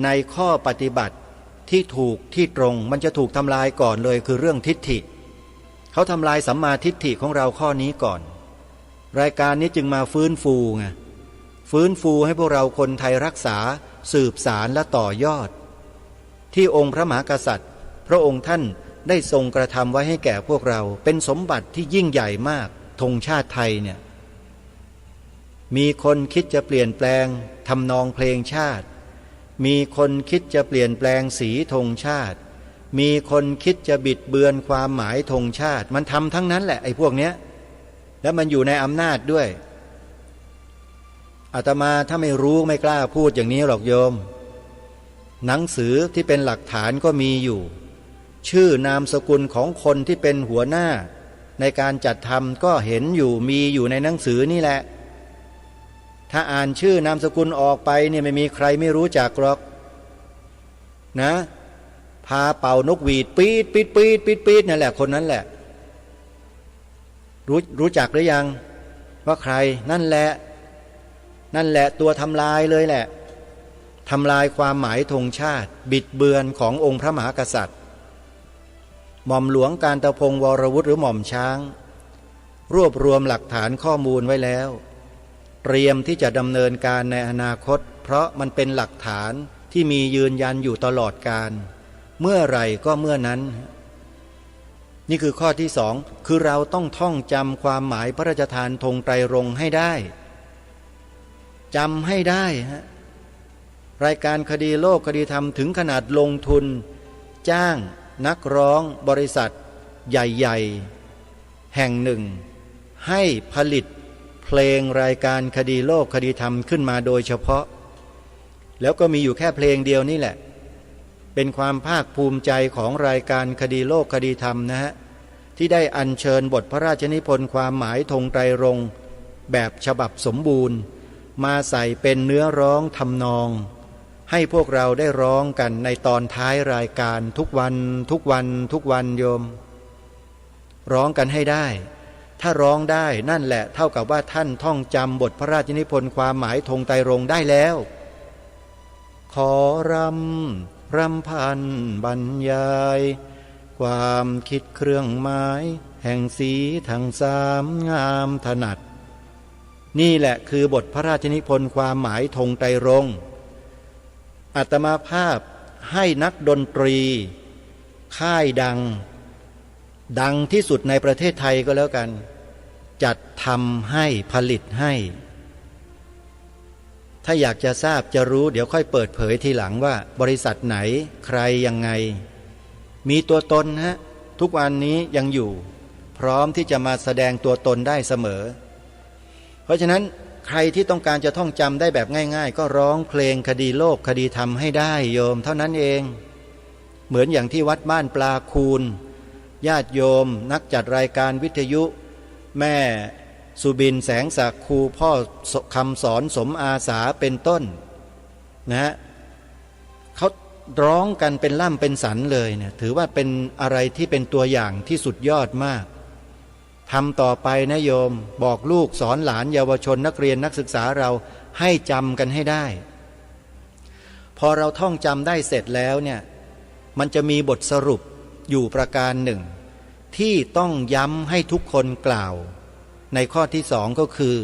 ในข้อปฏิบัติที่ถูกที่ตรงมันจะถูกทำลายก่อนเลยคือเรื่องทิฏฐิเขาทำลายสัมมาทิฏฐิของเราข้อนี้ก่อนรายการนี้จึงมาฟื้นฟูไงฟื้นฟูให้พวกเราคนไทยรักษาสืบสารและต่อยอดที่องค์พระมหากษัตริย์พระองค์ท่านได้ทรงกระทำไว้ให้แก่พวกเราเป็นสมบัติที่ยิ่งใหญ่มากธงชาติไทยเนี่ยมีคนคิดจะเปลี่ยนแปลงทำนองเพลงชาติมีคนคิดจะเปลี่ยนแปลงสีธงชาติมีคนคิดจะบิดเบือนความหมายธงชาติมันทำทั้งนั้นแหละไอ้พวกเนี้ยแล้วมันอยู่ในอำนาจด้วยอาตมาถ้าไม่รู้ไม่กล้าพูดอย่างนี้หรอกโยมหนังสือที่เป็นหลักฐานก็มีอยู่ชื่อนามสกุลของคนที่เป็นหัวหน้าในการจัดทำก็เห็นอยู่มีอยู่ในหนังสือนี่แหละถ้าอ่านชื่อนามสกุลออกไปเนี่ยไม่มีใครไม่รู้จักหรอกนะ พาเป่านกหวีดปี๊ดปี๊ดปี๊ดปี๊ดปี๊ดนั่นแหละคนนั้นแหละรู้จักหรือยังว่าใครนั่นแหละตัวทำลายเลยแหละทำลายความหมายธงชาติบิดเบือนขององค์พระมหากษัตริย์หม่อมหลวงกาญตพงศ์วรวุฒิหรือหม่อมช้างรวบรวมหลักฐานข้อมูลไว้แล้วเตรียมที่จะดำเนินการในอนาคตเพราะมันเป็นหลักฐานที่มียืนยันอยู่ตลอดกาลเมื่อไหร่ก็เมื่อนั้นนี่คือข้อที่สองคือเราต้องท่องจำความหมายพระราชทานธงไตรรงค์ให้ได้จำให้ได้ฮะรายการคดีโลกคดีธรรมถึงขนาดลงทุนจ้างนักร้องบริษัทใหญ่ๆแห่งหนึ่งให้ผลิตเพลงรายการคดีโลกคดีธรรมขึ้นมาโดยเฉพาะแล้วก็มีอยู่แค่เพลงเดียวนี่แหละเป็นความภาคภูมิใจของรายการคดีโลกคดีธรรมนะฮะที่ได้อัญเชิญบทพระราชนิพนธ์ความหมายธงไตรรงค์แบบฉบับสมบูรณ์มาใส่เป็นเนื้อร้องทำนองให้พวกเราได้ร้องกันในตอนท้ายรายการทุกวันโยมร้องกันให้ได้ถ้าร้องได้นั่นแหละเท่ากับว่าท่านท่องจำบทพระราชนิพนธ์ความหมายธงไตรรงค์ได้แล้วขอรำพันบรรยายความคิดเครื่องหมายแห่งสีทั้งสามงามถนัดนี่แหละคือบทพระราชนิพนธ์ความหมายธงไตรรงค์อาตมาภาพให้นักดนตรีค่ายดังที่สุดในประเทศไทยก็แล้วกันจัดทำให้ผลิตให้ถ้าอยากจะทราบจะรู้เดี๋ยวค่อยเปิดเผยทีหลังว่าบริษัทไหนใครยังไงมีตัวตนฮะทุกวันนี้ยังอยู่พร้อมที่จะมาแสดงตัวตนได้เสมอเพราะฉะนั้นใครที่ต้องการจะท่องจำได้แบบง่ายๆก็ร้องเพลงคดีโลกคดีธรรมให้ได้โยมเท่านั้นเองเหมือนอย่างที่วัดบ้านปลาคูนญาติโยมนักจัดรายการวิทยุแม่สุบินแสงศักดิ์ครูพ่อคำสอนสมอาสาเป็นต้นนะเขาร้องกันเป็นล่ำเป็นสันเลยเนี่ยถือว่าเป็นอะไรที่เป็นตัวอย่างที่สุดยอดมากทำต่อไปนะโยมบอกลูกสอนหลานเยาวชนนักเรียนนักศึกษาเราให้จำกันให้ได้พอเราท่องจำได้เสร็จแล้วเนี่ยมันจะมีบทสรุปอยู่ประการหนึ่งที่ต้องย้ำให้ทุกคนกล่าวในข้อที่สองก็คือ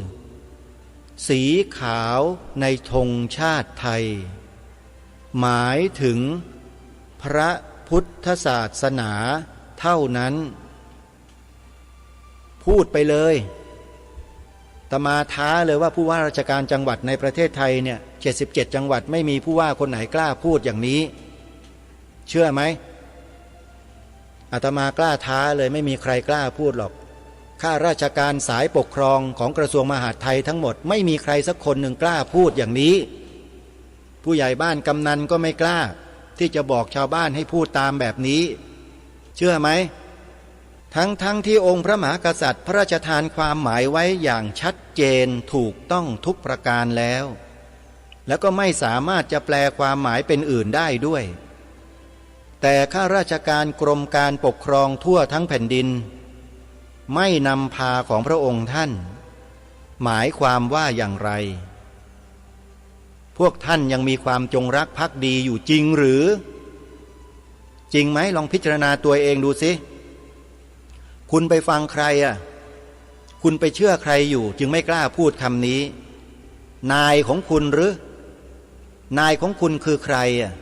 สีขาวในธงชาติไทยหมายถึงพระพุทธศาสนาเท่านั้นพูดไปเลยอาตมาท้าเลยว่าผู้ว่าราชการจังหวัดในประเทศไทยเนี่ย77จังหวัดไม่มีผู้ว่าคนไหนกล้าพูดอย่างนี้เชื่อไหมอาตมากล้าท้าเลยไม่มีใครกล้าพูดหรอกข้าราชการสายปกครองของกระทรวงมหาดไทยทั้งหมดไม่มีใครสักคนหนึ่งกล้าพูดอย่างนี้ผู้ใหญ่บ้านกำนันก็ไม่กล้าที่จะบอกชาวบ้านให้พูดตามแบบนี้เชื่อไหมทั้งที่องค์พระมหากษัตริย์พระราชทานความหมายไว้อย่างชัดเจนถูกต้องทุกประการแล้วแล้วก็ไม่สามารถจะแปลความหมายเป็นอื่นได้ด้วยแต่ข้าราชการกรมการปกครองทั่วทั้งแผ่นดินไม่นำพาของพระองค์ท่านหมายความว่าอย่างไรพวกท่านยังมีความจงรักภักดีอยู่จริงหรือจริงไหมลองพิจารณาตัวเองดูสิคุณไปฟังใครอ่ะคุณไปเชื่อใครอยู่จึงไม่กล้าพูดคำนี้นายของคุณหรือนายของคุณคือใครอ่ะ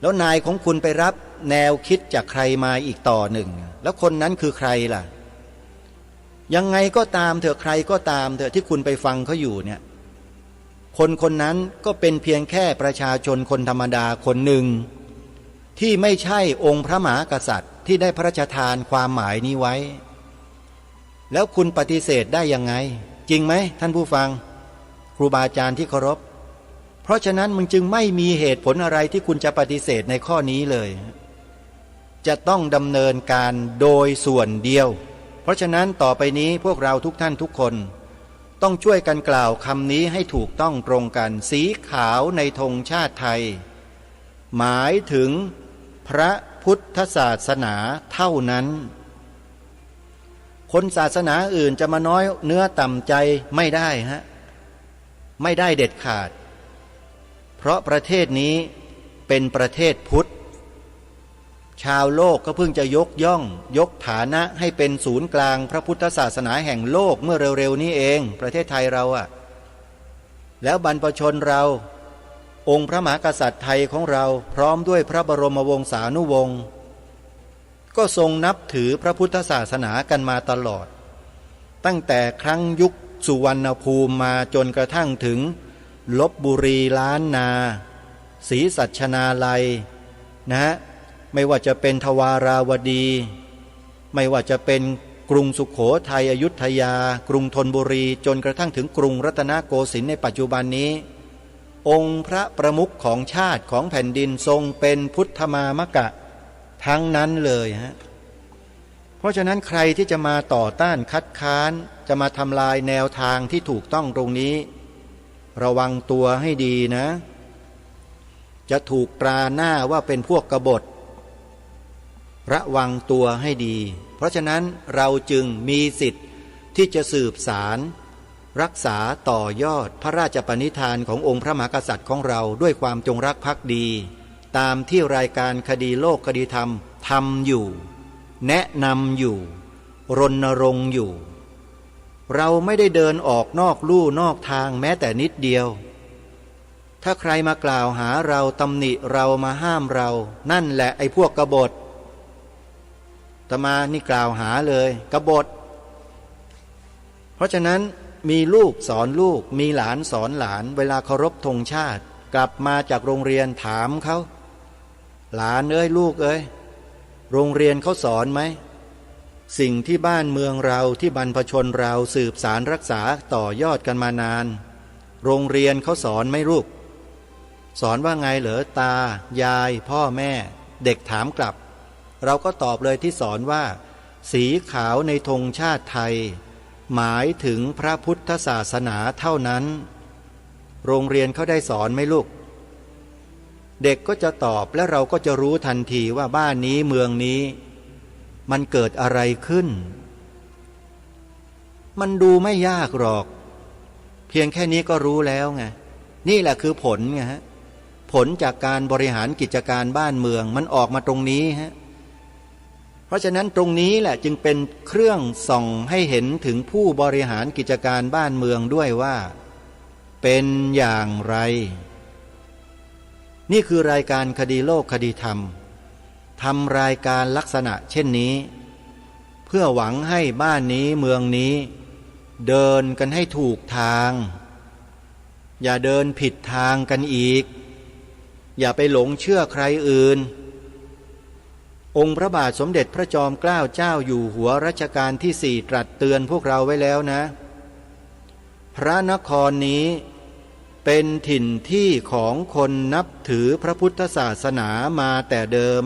แล้วนายของคุณไปรับแนวคิดจากใครมาอีกต่อหนึ่งแล้วคนนั้นคือใครล่ะยังไงก็ตามเถอะใครก็ตามเถอะที่คุณไปฟังเขาอยู่เนี่ยคนนั้นก็เป็นเพียงแค่ประชาชนคนธรรมดาคนหนึ่งที่ไม่ใช่องค์พระมหากษัตริย์ที่ได้พระราชทานความหมายนี้ไว้แล้วคุณปฏิเสธได้ยังไงจริงไหมท่านผู้ฟังครูบาอาจารย์ที่เคารพเพราะฉะนั้นมึงจึงไม่มีเหตุผลอะไรที่คุณจะปฏิเสธในข้อนี้เลยจะต้องดำเนินการโดยส่วนเดียวเพราะฉะนั้นต่อไปนี้พวกเราทุกท่านทุกคนต้องช่วยกันกล่าวคำนี้ให้ถูกต้องตรงกันสีขาวในธงชาติไทยหมายถึง พระพุทธศาสนาเท่านั้นคนศาสนาอื่นจะมาน้อยเนื้อต่ำใจไม่ได้ฮะไม่ได้เด็ดขาดเพราะประเทศนี้เป็นประเทศพุทธชาวโลกก็เพิ่งจะยกย่องยกฐานะให้เป็นศูนย์กลางพระพุทธศาสนาแห่งโลกเมื่อเร็วๆนี้เองประเทศไทยเราอะแล้วบรรพชนเราองค์พระมหากษัตริย์ไทยของเราพร้อมด้วยพระบรมวงศานุวงศ์ก็ทรงนับถือพระพุทธศาสนากันมาตลอดตั้งแต่ครั้งยุคสุวรรณภูมิมาจนกระทั่งถึงลพบุรีล้านนาศรีสัชนาลัยนะไม่ว่าจะเป็นทวาราวดีไม่ว่าจะเป็นกรุงสุโขทัยอยุธยากรุงธนบุรีจนกระทั่งถึงกรุงรัตนโกสินทร์ในปัจจุบันนี้องค์พระประมุขของชาติของแผ่นดินทรงเป็นพุทธมามกะทั้งนั้นเลยฮะเพราะฉะนั้นใครที่จะมาต่อต้านคัดค้านจะมาทำลายแนวทางที่ถูกต้องตรงนี้ระวังตัวให้ดีนะจะถูกตราหน้าว่าเป็นพวกกบฏระวังตัวให้ดีเพราะฉะนั้นเราจึงมีสิทธิ์ที่จะสืบสารรักษาต่อยอดพระราชปณิธานขององค์พระมหากษัตริย์ของเราด้วยความจงรักภักดีตามที่รายการคดีโลกคดีธรรมทำอยู่แนะนำอยู่รณรงค์อยู่เราไม่ได้เดินออกนอกลู่นอกทางแม้แต่นิดเดียวถ้าใครมากล่าวหาเราตำหนิเรามาห้ามเรานั่นแหละไอ้พวกกบฏอาตมานี่กล่าวหาเลยกบฏเพราะฉะนั้นมีลูกสอนลูกมีหลานสอนหลานเวลาเคารพธงชาติกลับมาจากโรงเรียนถามเขาหลานเอ้ยลูกเอ้ยโรงเรียนเขาสอนไหมสิ่งที่บ้านเมืองเราที่บรรพชนเราสืบสารรักษาต่อยอดกันมานานโรงเรียนเขาสอนไหมลูกสอนว่าไงเหรอตายายพ่อแม่เด็กถามกลับเราก็ตอบเลยที่สอนว่าสีขาวในธงชาติไทยหมายถึงพระพุทธศาสนาเท่านั้นโรงเรียนเขาได้สอนไหมลูกเด็กก็จะตอบและเราก็จะรู้ทันทีว่าบ้านนี้เมืองนี้มันเกิดอะไรขึ้นมันดูไม่ยากหรอกเพียงแค่นี้ก็รู้แล้วไงนี่แหละคือผลไงฮะผลจากการบริหารกิจการบ้านเมืองมันออกมาตรงนี้ฮะเพราะฉะนั้นตรงนี้แหละจึงเป็นเครื่องส่องให้เห็นถึงผู้บริหารกิจการบ้านเมืองด้วยว่าเป็นอย่างไรนี่คือรายการคดีโลกคดีธรรมทำรายการลักษณะเช่นนี้เพื่อหวังให้บ้านนี้เมืองนี้เดินกันให้ถูกทางอย่าเดินผิดทางกันอีกอย่าไปหลงเชื่อใครอื่นองค์พระบาทสมเด็จพระจอมเกล้าเจ้าอยู่หัวรัชกาลที่ 4ตรัสเตือนพวกเราไว้แล้วนะพระนครนี้เป็นถิ่นที่ของคนนับถือพระพุทธศาสนามาแต่เดิม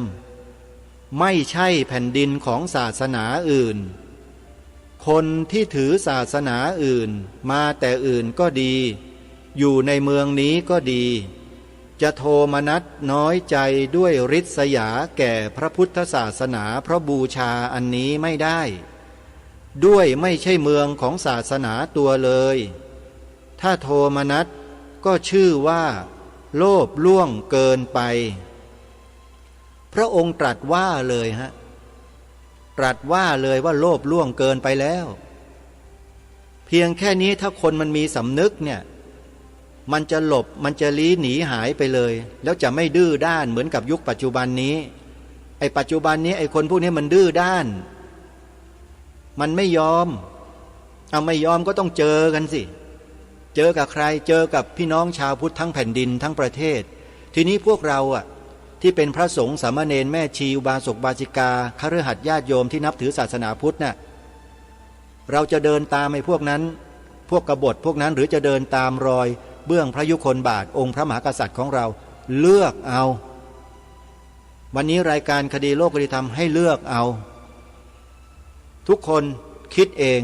ไม่ใช่แผ่นดินของศาสนาอื่นคนที่ถือศาสนาอื่นมาแต่อื่นก็ดีอยู่ในเมืองนี้ก็ดีจะโทมนัสน้อยใจด้วยริษยาแก่พระพุทธศาสนาเพราะบูชาอันนี้ไม่ได้ด้วยไม่ใช่เมืองของศาสนาตัวเลยถ้าโทมนัสก็ชื่อว่าโลภล่วงเกินไปพระองค์ตรัสว่าเลยฮะตรัสว่าเลยว่าโลภล่วงเกินไปแล้วเพียงแค่นี้ถ้าคนมันมีสำนึกเนี่ยมันจะหลบมันจะลี้หนีหายไปเลยแล้วจะไม่ดื้อด้านเหมือนกับยุคปัจจุบันนี้ไอ้ปัจจุบันนี้ไอ้คนพวกนี้มันดื้อด้านมันไม่ยอมเอาไม่ยอมก็ต้องเจอกันสิเจอกับใครเจอกับพี่น้องชาวพุทธทั้งแผ่นดินทั้งประเทศทีนี้พวกเราที่เป็นพระสงฆ์สามเณรแม่ชีอุบาสกบาสิกาคฤหัสถ์ญาติโยมที่นับถือศาสนาพุทธน่ะเราจะเดินตามไอ้พวกนั้นพวกกบฏพวกนั้นหรือจะเดินตามรอยเบื้องพระยุคลบาทองค์พระมหากษัตริย์ของเราเลือกเอาวันนี้รายการคดีโลกคดีธรรมให้เลือกเอาทุกคนคิดเอง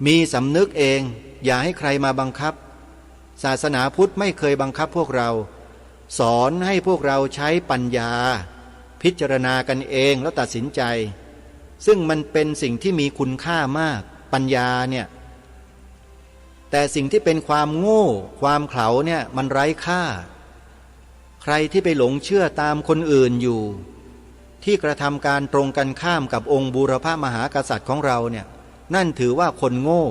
มีสำนึกเองอย่าให้ใครมาบังคับศาสนาพุทธไม่เคยบังคับพวกเราสอนให้พวกเราใช้ปัญญา พิจารณากันเองแล้วตัดสินใจ ซึ่งมันเป็นสิ่งที่มีคุณค่ามากปัญญาเนี่ยแต่สิ่งที่เป็นความโง่ความเขลาเนี่ยมันไร้ค่าใครที่ไปหลงเชื่อตามคนอื่นอยู่ที่กระทำการตรงกันข้ามกับองค์บูรพมหากษัตริย์ของเราเนี่ยนั่นถือว่าคนโง่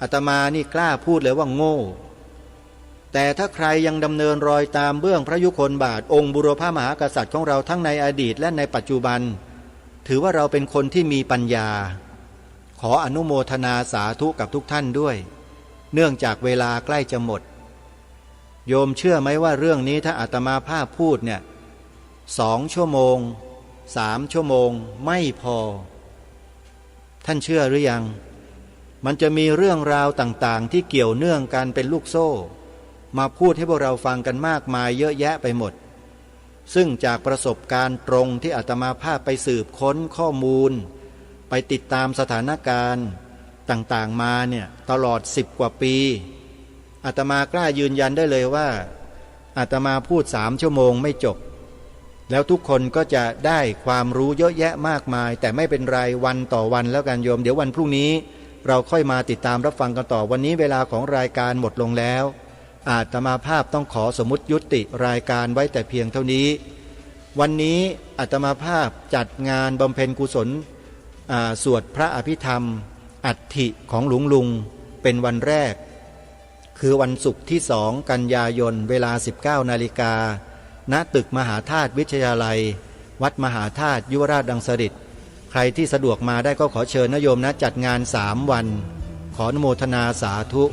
อาตมานี่กล้าพูดเลยว่าโง่แต่ถ้าใครยังดำเนินรอยตามเบื้องพระยุคลบาทองค์บุรพมหากษัตริย์ของเราทั้งในอดีตและในปัจจุบันถือว่าเราเป็นคนที่มีปัญญาขออนุโมทนาสาธุกับทุกท่านด้วยเนื่องจากเวลาใกล้จะหมดโยมเชื่อไหมว่าเรื่องนี้ถ้าอาตมาภาพพูดเนี่ย2 ชั่วโมง3 ชั่วโมงไม่พอท่านเชื่อหรือยังมันจะมีเรื่องราวต่างๆที่เกี่ยวเนื่องกันเป็นลูกโซ่มาพูดให้พวกเราฟังกันมากมายเยอะแยะไปหมดซึ่งจากประสบการณ์ตรงที่อาตมาภาพไปสืบค้นข้อมูลไปติดตามสถานการณ์ต่างๆมาเนี่ยตลอด10 กว่าปีอาตมากล้ายืนยันได้เลยว่าอาตมาพูด3 ชั่วโมงไม่จบแล้วทุกคนก็จะได้ความรู้เยอะแยะมากมายแต่ไม่เป็นไรวันต่อวันแล้วกันโยมเดี๋ยววันพรุ่งนี้เราค่อยมาติดตามรับฟังกันต่อวันนี้เวลาของรายการหมดลงแล้วอาตมาภาพต้องขอสมมุติยุติรายการไว้แต่เพียงเท่านี้วันนี้อาตมาภาพจัดงานบำเพ็ญกุศลสวดพระอภิธรรมอัฐิของหลวงลุงเป็นวันแรกคือวันศุกร์ที่2 กันยายนเวลา 19 นาฬิกาณตึกมหาธาตุวิทยาลัยวัดมหาธาตุยุวราชดังสฤษดิ์ใครที่สะดวกมาได้ก็ขอเชิญนะโยมนะจัดงาน3 วันขออนุโมทนาสาธุ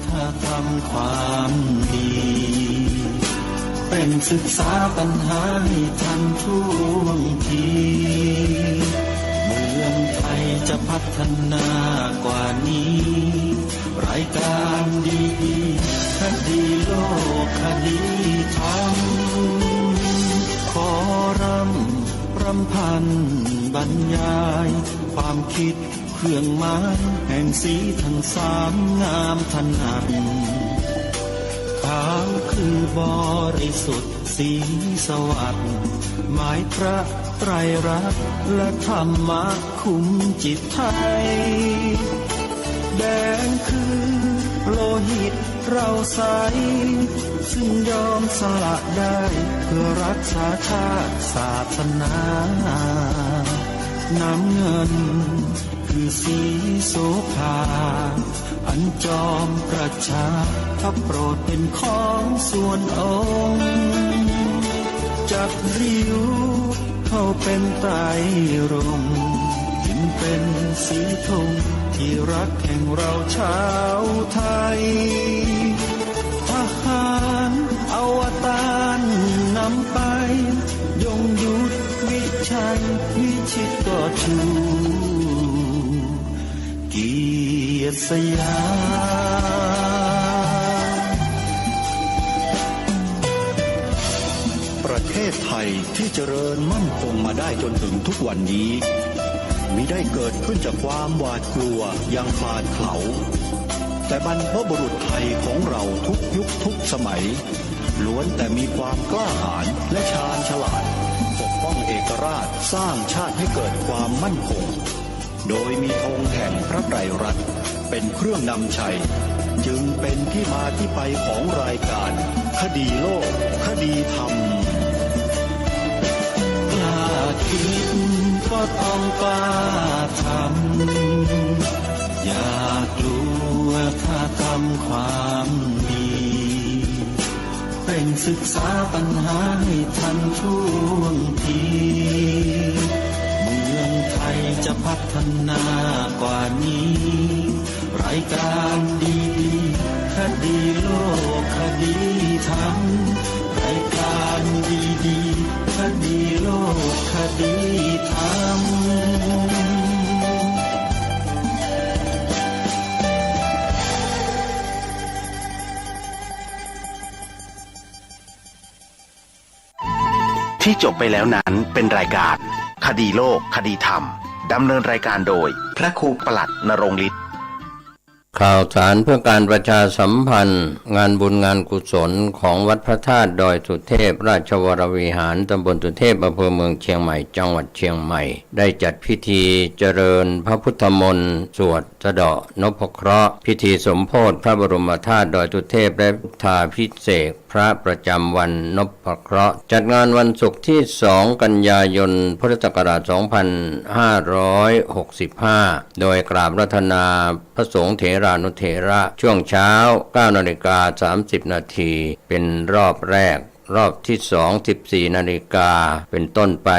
ถ้าทำความดีเป็นศึกษาปัญหาให้ทันท่วงทีเมืองไทยจะพัฒนากว่านี้รายการดีคดีโลกคดีธรรมขอรำพันบรรยายความคิดเครื่องหมายแห่งสีทั้ง3งามถนัดขาวคือบริสุทธิ์สีสวัสดิ์หมายพระไตรรัตน์และธรรมะคุ้มจิตไทยแดงคือโลหิตเราใสซึ่งยอมสละได้เพื่อรักษาชาติศาสนาน้ำเงินคือสีโสภาอันจอมประชาถ้าโปรดเป็นของส่วนองค์จับริ้วเข้าเป็นไตรรงค์จึงเป็นสีธงที่รักแห่งเราชาวไทยทหารอวตารนำไปยงยุทธวิชัยวิชิตก็ชูเกียรติสยามประเทศไทยที่เจริญมั่นคงมาได้จนถึงทุกวันนี้มิได้เกิดขึ้นจากความหวาดกลัวอย่างคลาดเขลาแต่บรรพบุรุษไทยของเราทุกยุคทุกสมัยล้วนแต่มีความกล้าหาญและชาญฉลาดปกป้องเอกราชสร้างชาติให้เกิดความมั่นคงโดยมีธงแห่งพระไตรรัตน์เป็นเครื่องนำชัยจึงเป็นที่มาที่ไปของรายการคดีโลกคดีธรรมกล้าคิดก็ต้องกล้าทำอย่ากลัวถ้าทำความดีเป็นศึกษาปัญหาให้ทันท่วงทีเมืองไทยจะพัฒนากว่านี้รายการดีคดีโลกคดีธรรมรายการดีคดีโลกคดีธรรมที่จบไปแล้วนั้นเป็นรายการคดีโลกคดีธรรมดำเนินรายการโดยพระครูประหลัดณรงค์ฤทธิ์ค ข่าวสารเพื่อการประชาสัมพันธ์งานบุญงานกุศลของวัดพระธาตุดอยสุเทพราชวรวิหารตำบลสุเทพอำเภอเมืองเชียงใหม่จังหวัดเชียงใหม่ได้จัดพิธีเจริญพระพุทธมนต์สวดสะเดาะนพเคราะห์พิธีสมโภชพระบรมธาตุดอยสุเทพและพุทธาภิเษกพระประจำวันนพเคราะห์จัดงานวันศุกร์ที่2 กันยายนพุทธศักราช 2565 โดยกราบรัตนาพระสงฆ์เถรานุเถระช่วงเช้า 9:30 น.เป็นรอบแรกรอบที่2 14 นาฬิกาเป็นต้นไป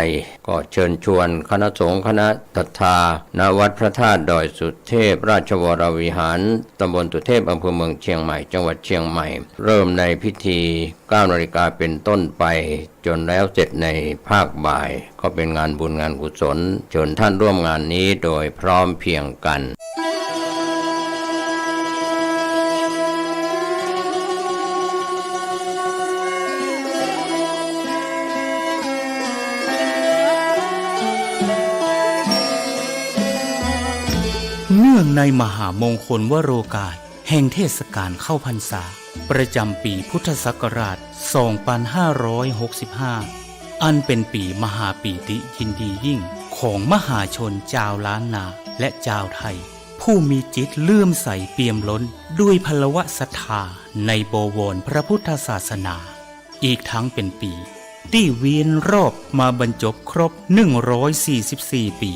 ก็เชิญชวนคณะสงฆ์คณะศรัทธาณวัดพระธาตุดอยสุเทพราชวรวิหารตำบลสุเทพอำเภอเมืองเชียงใหม่จังหวัดเชียงใหม่เริ่มในพิธี 9 นาฬิกาเป็นต้นไปจนแล้วเสร็จในภาคบ่ายก็เป็นงานบุญงานกุศลเชิญท่านร่วมงานนี้โดยพร้อมเพรียงกันเนื่องในมหามงคลวโรกาสแห่งเทศกาลเข้าพรรษาประจำปีพุทธศักราช 2565 อันเป็นปีมหาปีติยินดียิ่งของมหาชนชาวล้านนาและชาวไทยผู้มีจิตเลื่อมใสเปี่ยมล้นด้วยพลวะศรัทธาในบวรพระพุทธศาสนาอีกทั้งเป็นปีที่เวียนรอบมาบรรจบครบ 144 ปี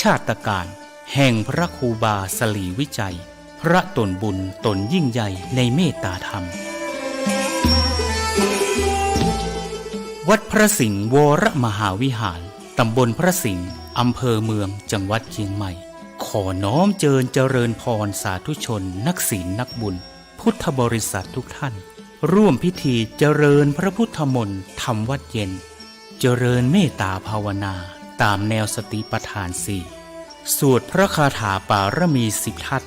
ชาตการแห่งพระครูบาสลีวิจัยพระตนบุญตนยิ่งใหญ่ในเมตตาธรรมวัดพระสิงห์วรมหาวิหารตำบลพระสิงห์อำเภอเมืองจังหวัดเชียงใหม่ขอน้อมเจริญพรสาธุชนนักศีลนักบุญพุทธบริษัททุกท่านร่วมพิธีเจริญพระพุทธมนต์ทำวัดเย็นเจริญเมตตาภาวนาตามแนวสติปัฏฐาน4สวดพระคาถาปารมี10 ทัศ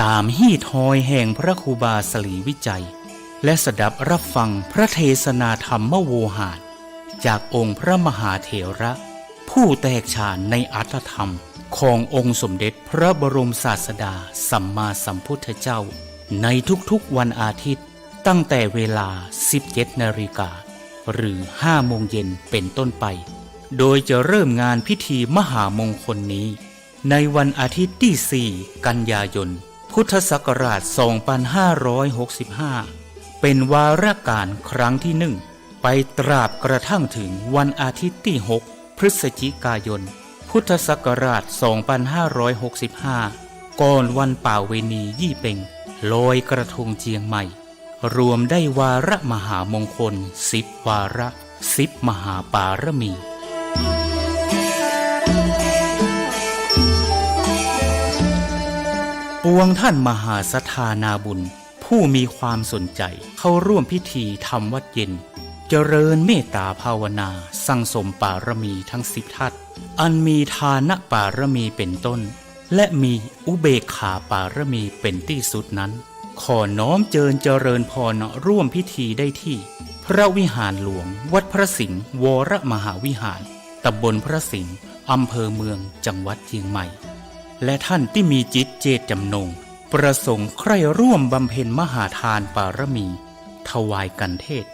ตามฮีทอยแห่งพระครูบาสลีวิจัยและสดับรับฟังพระเทศนาธรรมโวหารจากองค์พระมหาเถระผู้แตกฉานในอัตถธรรมขององค์สมเด็จพระบรมศาสดาสัมมาสัมพุทธเจ้าในทุกๆวันอาทิตย์ตั้งแต่เวลา 17 นาฬิกาหรือ 5 โมงเย็นเป็นต้นไปโดยจะเริ่มงานพิธีมหามงคลนี้ในวันอาทิตย์ที่ 4 กันยายน พุทธศักราช 2565 เป็นวาระการครั้งที่ 1 ไปตราบกระทั่งถึงวันอาทิตย์ที่ 6 พฤศจิกายน พุทธศักราช 2565 ก่อนวันป่าเวณียี่เป็งลอยกระทงเชียงใหม่รวมได้วาระมหามงคล10 วาระ10 มหาปารมีปวงท่านมหาศรัทธานาบุญผู้มีความสนใจเข้าร่วมพิธีทำวัดเย็นเจริญเมตตาภาวนาสั่งสมปารมีทั้ง10 ทัศอันมีทานปารมีเป็นต้นและมีอุเบกขาปารมีเป็นที่สุดนั้นขอน้อมเจริญพรร่วมพิธีได้ที่พระวิหารหลวงวัดพระสิงห์วรมหาวิหารตำบลพระสิงห์อำเภอเมืองจังหวัดเชียงใหม่และท่านที่มีจิตเจตจำนงประสงค์ใคร่ร่วมบำเพ็ญมหาทานปารมีถวายกันเทศ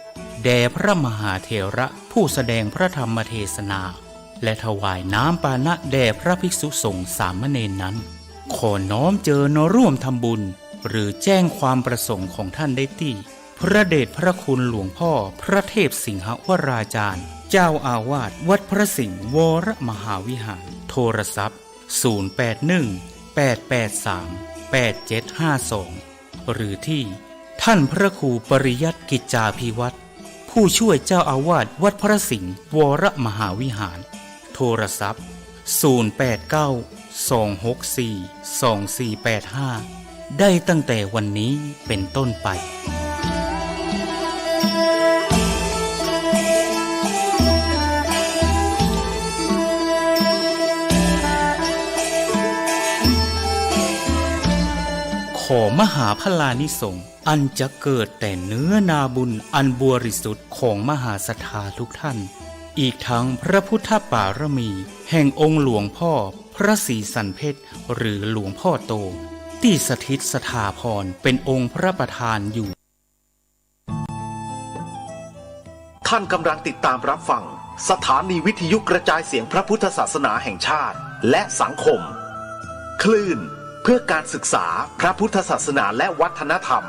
แด่พระมหาเถระผู้แสดงพระธรรมเทศนาและถวายน้ำปานะแด่พระภิกษุสงฆ์สามเณรนั้นขอน้อมร่วมทำบุญหรือแจ้งความประสงค์ของท่านได้ที่พระเดชพระคุณหลวงพ่อพระเทพสิงหวราจารย์เจ้าอาวาสวัดพระสิงห์วรมหาวิหารโทรศัพท์081-883-8752หรือที่ท่านพระครูปริยัติกิจจาภิวัตรผู้ช่วยเจ้าอาวาสวัดพระสิงห์วรมหาวิหารโทรศัพท์089-264-2485ได้ตั้งแต่วันนี้เป็นต้นไปขอมหาพลานิสงส์อันจะเกิดแต่เนื้อนาบุญอันบริสุทธิ์ของมหาศรัทธาทุกท่านอีกทั้งพระพุทธปารมีแห่งองค์หลวงพ่อพระศรีสันเพชรหรือหลวงพ่อโต ที่สถิตสถาพรเป็นองค์พระประธานอยู่ ท่านกำลังติดตามรับฟังสถานีวิทยุกระจายเสียงพระพุทธศาสนาแห่งชาติและสังคม คลื่นเพื่อการศึกษาพระพุทธศาสนาและวัฒนธรรม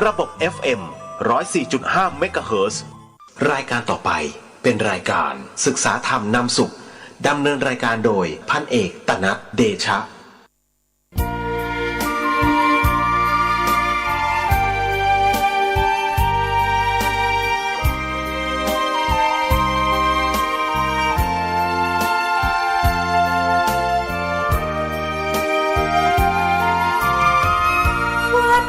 ระบบ FM 104.5 เมกะเฮิรตซ์ รายการต่อไปเป็นรายการศึกษาธรรมนำสุขดำเนินรายการโดยพันเอกตนัสเดชะ